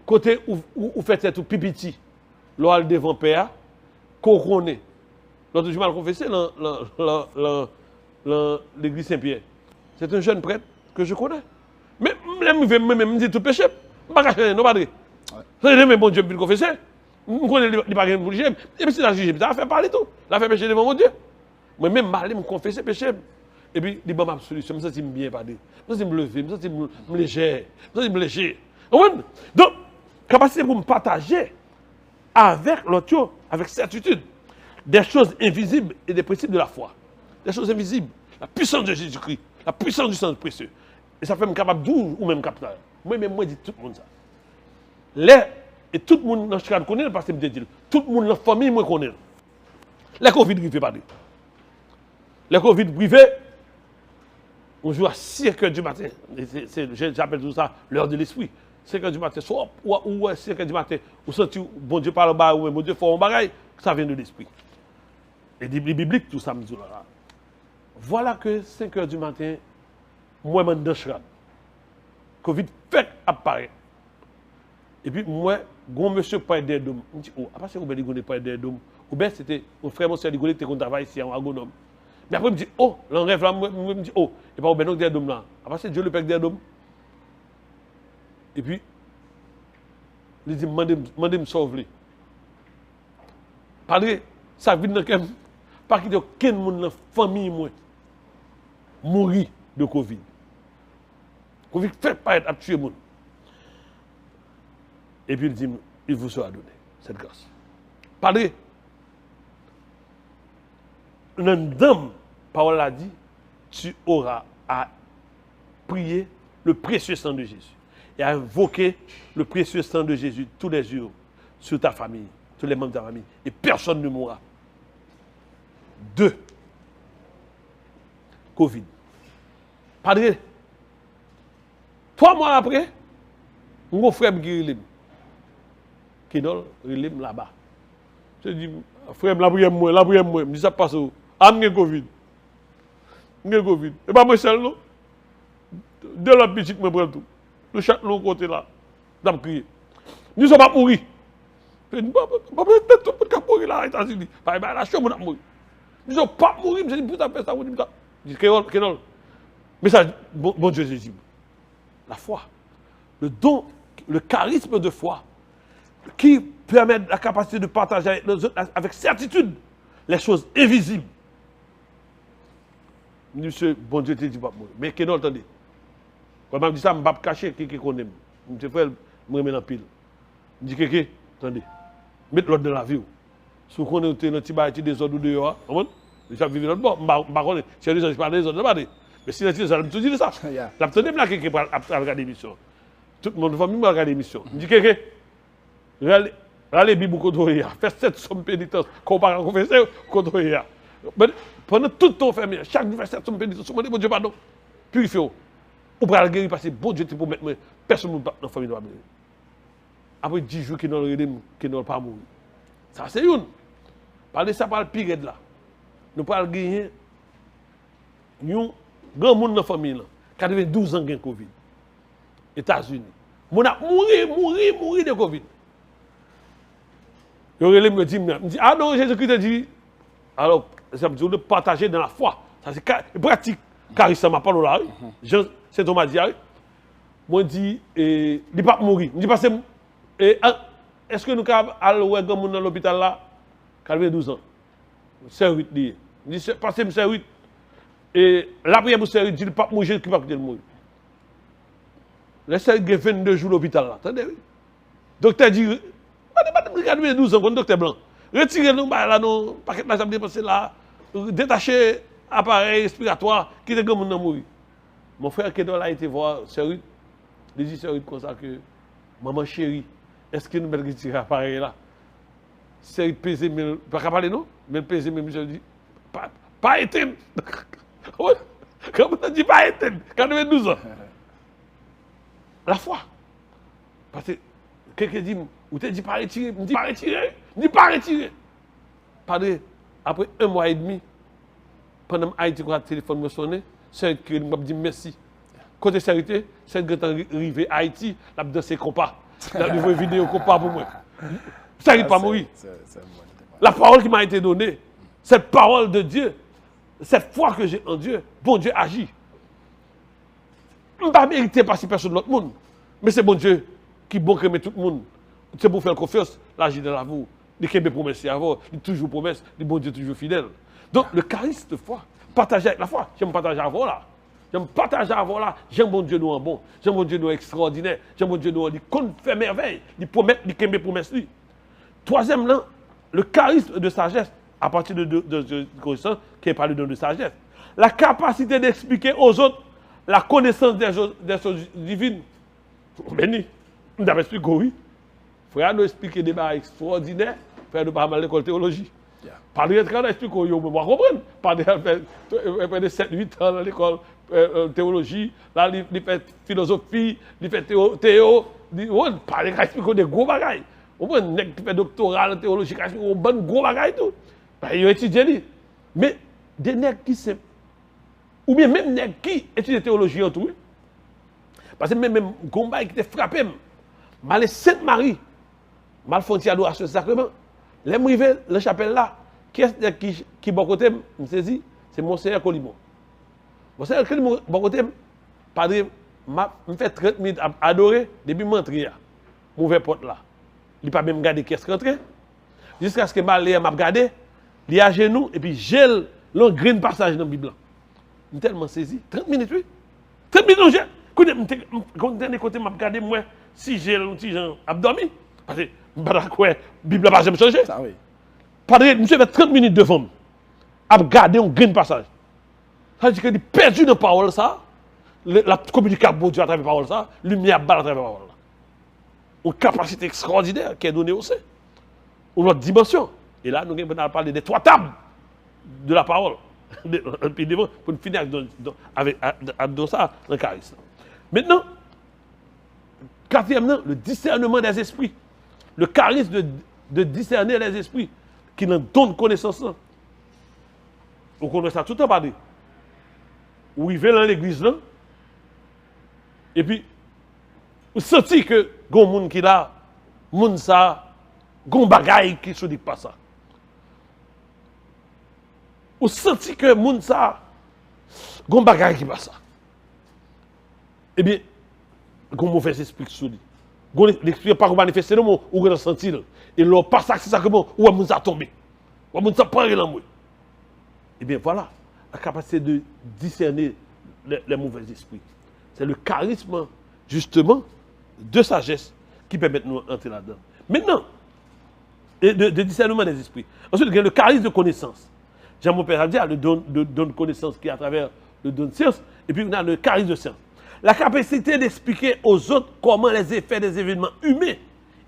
côté où fait tout pipiti, l'oral devant père, couronné. L'autre jour, je m'ai confessé dans l'église Saint-Pierre. C'est un jeune prêtre que je connais. Mais je me dis tout péché. Je ne vais pas non pas dire. C'est le bon Dieu pour confesser. Je connais les pas pour juger. Et puis si la juge, ça va faire parler tout. La fait péché devant mon Dieu. Moi-même, je vais me confesser péché. Et puis, il m'a absolution. Je me sens bien parler. Je me sens me lever. Je me sens me léger. Je me sens me léger. Donc, capacité pour me partager avec l'autre, avec certitude, des choses invisibles et des principes de la foi. Des choses invisibles. La puissance de Jésus-Christ. La puissance du sang précieux. Et ça fait me capable d'où ou même capable. Moi-même, moi, je dis tout le monde ça. Et tout le monde dans le connaît parce que je dis, tout le monde dans la famille, moi, connaît. Les Covid privés, pas les Covid privés, on joue à 5h du matin. J'appelle tout ça l'heure de l'esprit. 5h du matin, soit ou 5h du matin, ou senti, bon Dieu parle bas, ou bon Dieu fait un bagaille, ça vient de l'esprit. Et des bibliques, tout ça, me dit là. Voilà que 5h du matin, moi, je suis dans le CHRAD. Covid fait apparaître. Et puis, moi, grand monsieur pas des dômes. Je me dis, oh, après, c'est vous avez pas des dômes. Ou bien, c'était mon frère, mon soeur, qui était en travail ici, en agronome. Mais après, je me dis, oh, l'enrêve là, je me dis, oh, et pas au ben des dômes là. Après, c'est Dieu le père des dômes. Et puis, il dit, demandez-moi sauver. Padre, ça vient dans le pas qu'il y ait aucun monde dans la famille, moi, mourir de Covid. Covid fait pas être à tuer le monde. Et puis il dit, il vous sera donné cette grâce. Padre, une dame, parole a dit, tu auras à prier le précieux sang de Jésus et à invoquer le précieux sang de Jésus tous les jours sur ta famille, tous les membres de ta famille, et personne ne mourra. 2. Covid. Padre, 3 mois après, mon frère qui est là-bas. Je dis, frère, la prière, je dis, ça passe où? Ah, j'ai Covid. J'ai Covid. Et pas moi seul, non? De l'autre petit, je prends tout. Le chat, l'autre côté là. Je vais crier. Nous ne sommes pas mourir. Je dis, pas tout le monde mourir là, aux États-Unis. La chambre, on a mourir. Nous ne sommes pas mourir. Je dis, putain, fais ça. Je dis, Kénol. Mais ça, bon Dieu, Jésus. La foi. Le don, le charisme de foi qui permet la capacité de partager avec les autres avec certitude les choses invisibles. Monsieur, bon Dieu te dit pas mourir. Mais Kénol, attendez. Quand je dis ça, je ne vais pas cacher qui connaît. Je vais me remettre en pile. Je dis, Kéké, attendez. Mettez l'autre dans la vie. Si vous connaissez un petit bâti des autres ou dehors, je vais vivre l'autre bord. Je ne sais pas si les autres parlent des autres. Mais si les autres, je vais te dire ça. L'attendez là, Kéké, pour regarder l'émission. Tout le monde va venir regarder l'émission. Je dis, Kéké, allez, Bibou Kodoya, faites cette somme pénitence, comparé à confesser, Kodoya. Pendant tout le temps, chaque jour, faites cette somme pénitence, demandez, bon Dieu, pardon, purifiez-vous. Ou pour aller guérir, parce que bon Dieu, pour mettre personne dans la famille. Après 10 jours, qui n'ont pas mourir. Ça, c'est une. Parlez ça par le pire là. Nous parlons gagner un grand monde dans la famille, qui a 12 ans de Covid. États-Unis. On a mourir de Covid. Je me dis, ah non, Jésus-Christ a dit, alors, ça veut dire de partager dans la foi. Ça, c'est pratique. Charisme, ma parole là. C'est Thomas dit. Moi, je dis, il ne pas mourir. Je dis, parce que, est-ce que nous avons allé dans l'hôpital là, 12 ans? C'est 8 liés. Je dis, parce que c'est 8. Et la prière pour c'est 8, il ne pas mourir, il ne pas mourir. Le seul qui a 22 jours à l'hôpital là. Attendez, oui. Docteur dit, regardez 12 ans, docteur blanc. Retirez-nous là, non, paquet de l'argent dépensé là, détachez appareil respiratoire, qui est comme on mourir. Mon frère qui a été voir Sœur, il dit Sœur comme ça que, maman chérie, est-ce que nous allons retirer l'appareil là? Sœur pèse, mais pas qu'à parler non, mais pèse, mais je dis, pas éteindre. Comme on dit, pas éteindre, quand on a 12 ans. La foi. Parce que quelqu'un dit, ou te dit pas retirer, me dit pas retirer, me dit pas retirer. Padre, après 1 mois et demi, pendant que Haïti, quand le téléphone me sonne, c'est que je me dis merci. Côté sérité, c'est que quand arrivé à Haïti, la danser compas. La nouvelle vidéo compas pour moi. Ça n'arrive pas à mourir. La parole qui m'a été donnée, cette parole de Dieu, cette foi que j'ai en Dieu, bon Dieu agit. Je ne vais pas mériter par si personne d'autre monde. Mais c'est bon Dieu qui bon que tout le monde. C'est pour faire confiance, l'agir dans la vie. Il y a des promesses avant, il y a toujours promesses, le bon Dieu est toujours fidèle. Donc le charisme de foi, partager avec la foi, j'aime partager avant là. J'aime partager avant là, j'aime bon Dieu nous en bon, j'aime bon Dieu nous extraordinaire, j'aime bon Dieu nous en dit qu'on fait merveille, il promet, il fait promesses lui. Troisième là, le charisme de sagesse, à partir de connaissance, qui est parlé de sagesse. La capacité d'expliquer aux autres la connaissance des choses divines. Béni, nous avons expliqué oui. Frère nous expliquer des choses extraordinaires, frère nous pas mal l'école théologie. Par exemple, quand on explique, on va comprendre. Par exemple, 7-8 ans dans l'école théologie, là, il fait philosophie, il fait théo, par exemple, explique des gros bagailles. On peut fait doctorat en théologie, on bon gros bagailles tout. Il a étudié. Mais des nègres qui sont, ou bien même nègres qui étudient théologie en tout. Parce que même Gomba qui était frappé, mal Sainte-Marie, mal font adoration sacrement. Les arrivés, la chapelle là, qui est qui bon côté, me saisit, c'est Monseigneur Colimon. Monseigneur Colimon, bon côté, padre, me fait 30 minutes à adorer, depuis m'entrer, m'ouvert porte là. Il n'a pas même gardé qu'est-ce rentré. Jusqu'à ce que je m'a regardé, il est à genoux, et puis gèle le grand passage dans la Bible. Je suis tellement saisi. 30 minutes, oui. 30 minutes, j'ai. Quand je côté, je regardé, moi, si j'ai un petit genre abdomen. Parce que, la Bible n'a pas jamais changé. Ça, oui. Padre, monsieur fait 30 minutes devant à regarder un grand passage. Ça veut dire qu'il est perdu dans la parole, ça. La communication avec Dieu à travers la parole, ça. Lumière à travers la parole. Une capacité extraordinaire qui est donnée aussi. Une autre dimension. Et là, nous allons parler des 3 tables de la parole. Puis devant, pour finir avec ça, dans le charisme. Maintenant, quatrièmement, le discernement des esprits. Le charisme de discerner les esprits qui nous donne connaissance. On connaît ça tout le temps, padre. Où il va dans l'église là, et puis, vous sentez que il y a un monde qui là, monde ça, il y a un bagaille qui se dit pas ça. Vous sentez que monde ça, il y a un bagaille qui pas ça. Eh bien, il y a un mauvais esprit qui se dit. L'esprit n'est pas manifesté, ou on a senti. Et leur passage, c'est ça que on a tombé. On a parlé dans moi. Eh bien, voilà la capacité de discerner les mauvais esprits. C'est le charisme, justement, de sagesse qui permet de nous entrer là-dedans. Maintenant, de discernement des esprits. Ensuite, il y a le charisme de connaissance. Jean mon père a dit, le don de connaissance qui est à travers le don de science. Et puis, on a le charisme de science. La capacité d'expliquer aux autres comment les effets des événements humains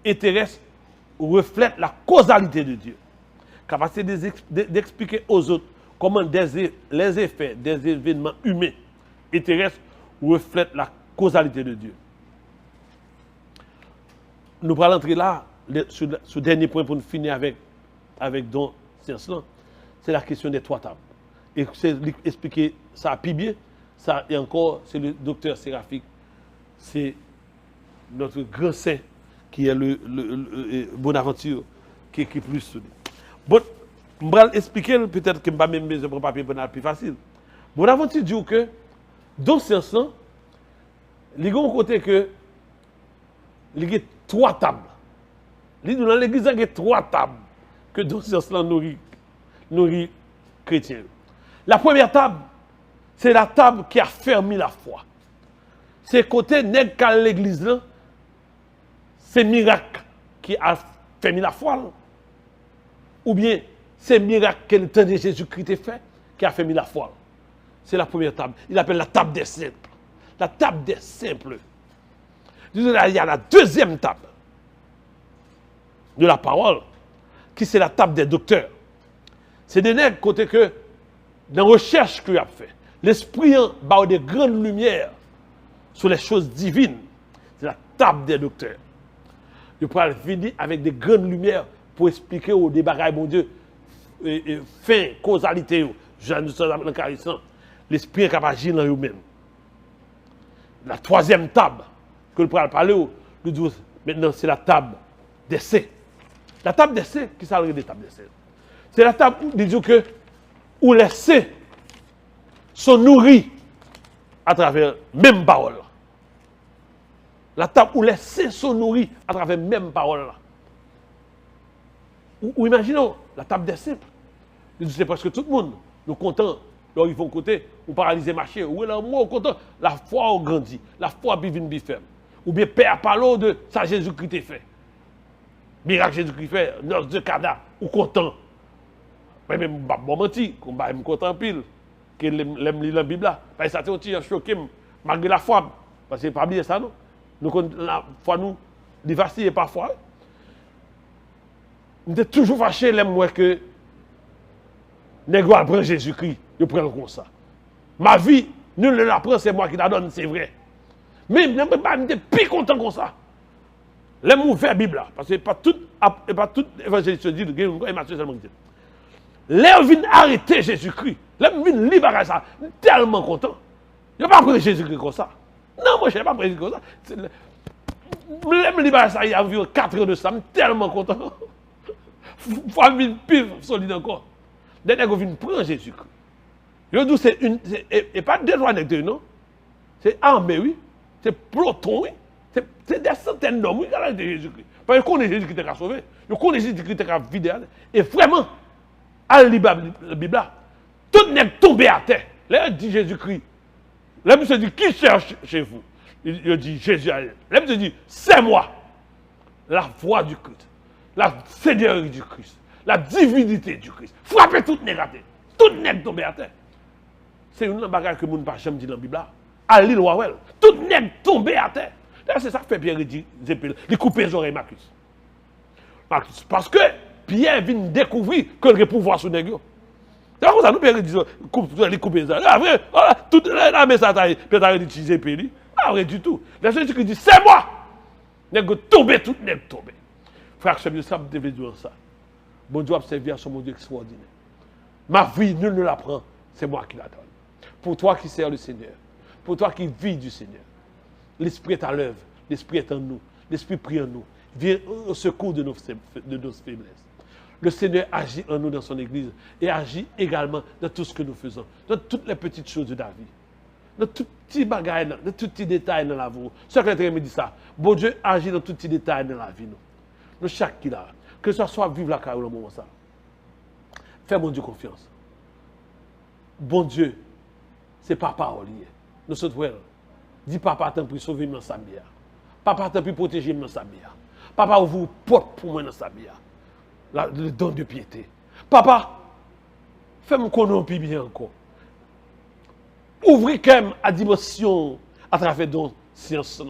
et terrestres reflètent la causalité de Dieu. Capacité d'expliquer aux autres comment les effets des événements humains et terrestres reflètent la causalité de Dieu. Nous allons entrer là, sur le dernier point pour nous finir avec don science. C'est la question des 3 tables. Et c'est expliquer ça à bien. Ça, et encore, c'est le docteur Séraphique. C'est notre grand saint qui est le Bonaventure, qui est plus soudé. Bon, je vais expliquer, peut-être que je ne vais pas même besoin de papier pour être plus facile. Bon, avant de dire que, dans ce sens, il y a un côté que, il y a 3 tables. Dans l'église, il y a 3 tables que dans ce sens-là nourrit chrétiens. La première table, c'est la table qui a fermé la foi. C'est côté nèg qu'à l'église là, c'est miracle qui a fermé la foi. Là. Ou bien c'est miracle que le temps de Jésus-Christ est fait qui a fermé la foi. C'est la première table. Il appelle la table des simples. La table des simples. Il y a la deuxième table de la parole, qui c'est la table des docteurs. C'est des nègres côté que, dans la recherche qu'il a fait, l'esprit a des grandes lumières sur les choses divines. C'est la table des docteurs. Il peut venir avec des grandes lumières pour expliquer au débat, mon Dieu, fin, causalité, l'esprit est capable d'agir dans lui-même. La troisième table que le pourra parler, maintenant c'est la table d'essai. La table d'essai, qui s'appelle des tables d'essai? C'est la table où les essais sont nourris à travers la même parole. La table où les essais sont nourris à travers la même parole. Ou imaginons la table des simples. C'est parce que tout le monde, nous comptons, ils vont côté, ou paralysé marché, ou là, moi, content, la foi a grandi, la foi a bien ferme. Ou bien Père parle de ça Jésus-Christ est fait. Miracle Jésus-Christ fait, noce de Cana, ou content. Mais même, bon menti, je suis content pile, que l'aime lire la Bible là. Parce que ça aussi choqué, malgré la foi, parce que c'est pas bien ça, non? Nous, la foi, nous, vacille parfois. Nous sommes toujours fâchés, l'aime que négro prend Jésus-Christ, je prends comme ça. Ma vie, nul ne la prend, c'est moi qui la donne, c'est vrai. Mais je ne peux pas être plus content comme ça. L'aime ouvert la Bible là, parce que pas tout évangéliste dit, il y a Matthieu seulement dit. L'aime vient arrêter Jésus-Christ. L'aime vient libérer ça. Je suis tellement content. Je ne vais pas prendre Jésus-Christ comme ça. Non, moi je ne vais pas prendre Jésus comme ça. L'aime libérer ça, il y a environ 4 ans de ça. Je suis tellement content. Famille pire solide encore. Dès que vous venez prendre Jésus-Christ. Je dis c'est une. Et pas deux trois nègres, non? C'est armée, oui. C'est peloton, oui. C'est des centaines d'hommes, oui, qui ont Jésus-Christ. Parce que connaît Jésus-Christ qui t'a sauvé. Je connais Jésus-Christ qui t'a vidé. Et vraiment, à la Bible là, tout n'est tombé à terre. Là, il dit Jésus-Christ. Là, il se dit, qui cherche chez vous? Il dit Jésus. Là, il se dit, c'est moi. La voix du Christ. La Seigneurie du Christ, la divinité du Christ. Frappez tout n'est raté. Tout n'est tombé à terre. C'est une bagarre que mon pas jamais dit dans la Bible. À l'île Wawel, tout n'est tombé à terre. C'est ça que fait Pierre dit, il coupe les oreilles Marcus. Parce que Pierre vient découvrir que le pouvoir sur les gens. C'est comme ça, nous Pierre dit, il coupe les oreilles. Après, toute la messagerie, Pierre dit, c'est Pierre. Ah, vrai du tout. La Jésus qui dit, c'est moi. N'est tombé, tout n'est tombé. Frère, c'est ça, je devais dire ça. Bon Dieu a servi à son mon Dieu extraordinaire. Ma vie, nul ne la prend, c'est moi qui la donne. Pour toi qui sers le Seigneur, pour toi qui vis du Seigneur, l'Esprit est à l'œuvre, l'Esprit est en nous, l'Esprit prie en nous, vient au secours de nos faiblesses. Le Seigneur agit en nous dans son Église et agit également dans tout ce que nous faisons, dans toutes les petites choses de la vie. Dans tout petit bagaille, dans tout petit détail dans la vie. Ce que l'Éternel me dit ça. Bon Dieu agit dans tout petit détail dans la vie. Nous, chaque qui là, que ce soit vivre la carrière au moment ça. Fais mon Dieu confiance. Bon Dieu, c'est papa au lieu. Nous sommes frères. Dis papa, tant pis sauver dans sa bière. Papa, tant pis protéger dans sa bière. Papa, ouvre porte pour moi dans sa bière. Le don de piété. Papa, fais-moi connaître bien encore. Ouvrez quand même à dimension à travers don science.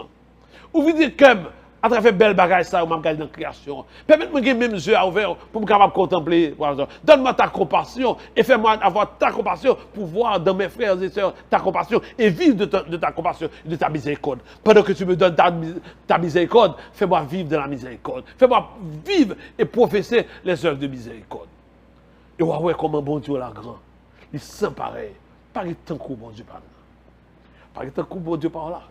Ouvrez quand même à travers belle bagaille ça, ou même dans la création. Permettez-moi de même yeux ouverts pour me capable contempler. Donne-moi ta compassion et fais-moi avoir ta compassion pour voir dans mes frères et sœurs ta compassion et vivre de ta compassion et de ta miséricorde. Pendant que tu me donnes ta miséricorde, fais-moi vivre de la miséricorde. Fais-moi vivre et professer les œuvres de miséricorde. Et on va voir comment bon Dieu est là grand. Il sent pareil. Pas de temps que bon Dieu par là. Pas de temps que bon Dieu par là.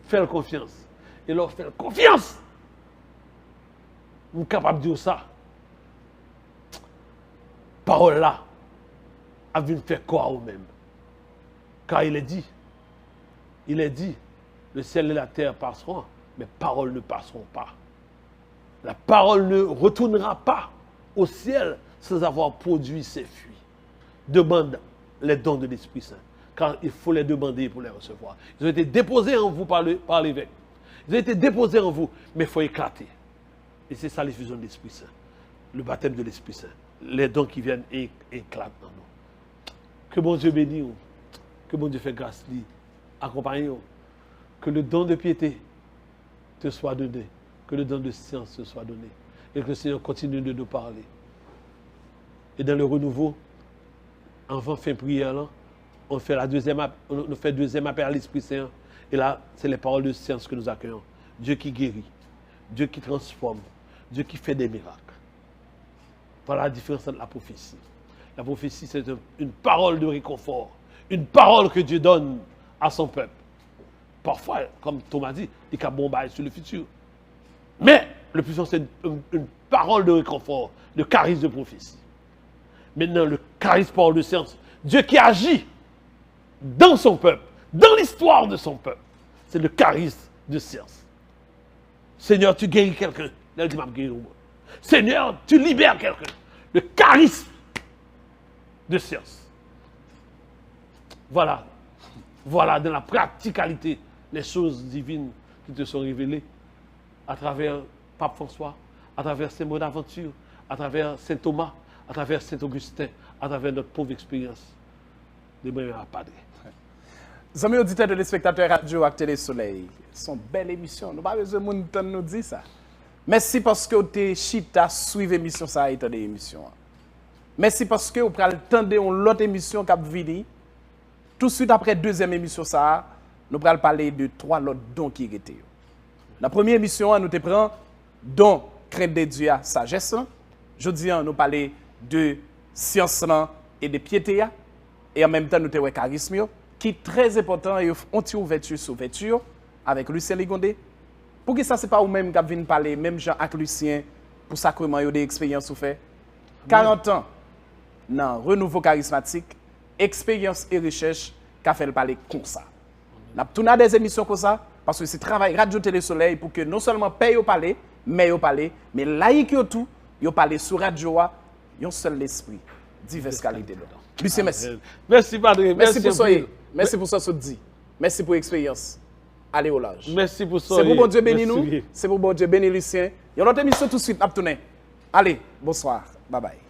Fais confiance. Et leur faire confiance. Nous sommes capables de dire ça. Parole là, a vu faire quoi ou même. Car il est dit, le ciel et la terre passeront, mais paroles ne passeront pas. La parole ne retournera pas au ciel sans avoir produit ses fruits. Demande les dons de l'Esprit Saint, car il faut les demander pour les recevoir. Ils ont été déposés en vous par l'évêque. Ils ont été déposés en vous, mais il faut éclater. Et c'est ça l'effusion de l'Esprit Saint, le baptême de l'Esprit Saint. Les dons qui viennent et éclatent dans nous. Que bon Dieu bénisse, que bon Dieu fait grâce, accompagne, que le don de piété te soit donné, que le don de science te soit donné, et que le Seigneur continue de nous parler. Et dans le renouveau, avant fin prière, là, on fait deuxième appel à l'Esprit Saint, et là, c'est les paroles de science que nous accueillons. Dieu qui guérit, Dieu qui transforme, Dieu qui fait des miracles. Voilà la différence entre la prophétie. La prophétie, c'est une parole de réconfort, une parole que Dieu donne à son peuple. Parfois, comme Thomas dit, il y a bombarder sur le futur. Mais le plus important, c'est une parole de réconfort, de charisme de prophétie. Maintenant, le charisme parole de science, Dieu qui agit dans son peuple, dans l'histoire de son peuple, c'est le charisme de science. Seigneur, tu guéris quelqu'un. Là, il dit, Seigneur, tu libères quelqu'un. Le charisme de science. Voilà dans la practicalité les choses divines qui te sont révélées à travers Pape François, à travers ces mots d'aventure, à travers Saint Thomas, à travers Saint Augustin, à travers notre pauvre expérience de moi à Padre. Amis auditeurs de l'Spectateur Radio et Télé Soleil, c'est une belle émission. Nous n'avons pas besoin de nous dire ça. Merci parce que vous avez chita suivre l'émission ça et des émissions. Merci parce que vous prenez le temps de l'autre émission qui a venu. Tout de suite après deuxième émission ça, nous allons parler de 3 autres dons qui étaient. La première émission, nous te prenons don crainte de Dieu, sagesse. Jeudi, nous parlons de science et de piété. Et en même temps, nous te parlons de charisme, qui est très important et on tire ouverture sur ouverture avec Lucien Ligondé. Pour que ça, ce n'est pas vous-même qui viennent parler, même Jean avec Lucien, pour sacrement et des expériences fait. 40 ans, dans renouveau charismatique, expérience et recherche, qu'a fait parler comme ça. Nous avons des émissions comme ça, parce que c'est travail Radio Télé Soleil pour que non seulement paye au palais, mais laïque au tout, yo parler sur radio, yon seul esprit, diverses qualités dedans. Lucien, merci. Merci, Padre. Merci pour ça. Merci pour ça, ce dit. Merci pour l'expérience. Allez au large. Merci pour ça. C'est pour bon Dieu béni nous. C'est pour bon Dieu béni Lucien. Il y a une autre émission tout de suite. Allez, bonsoir. Bye bye.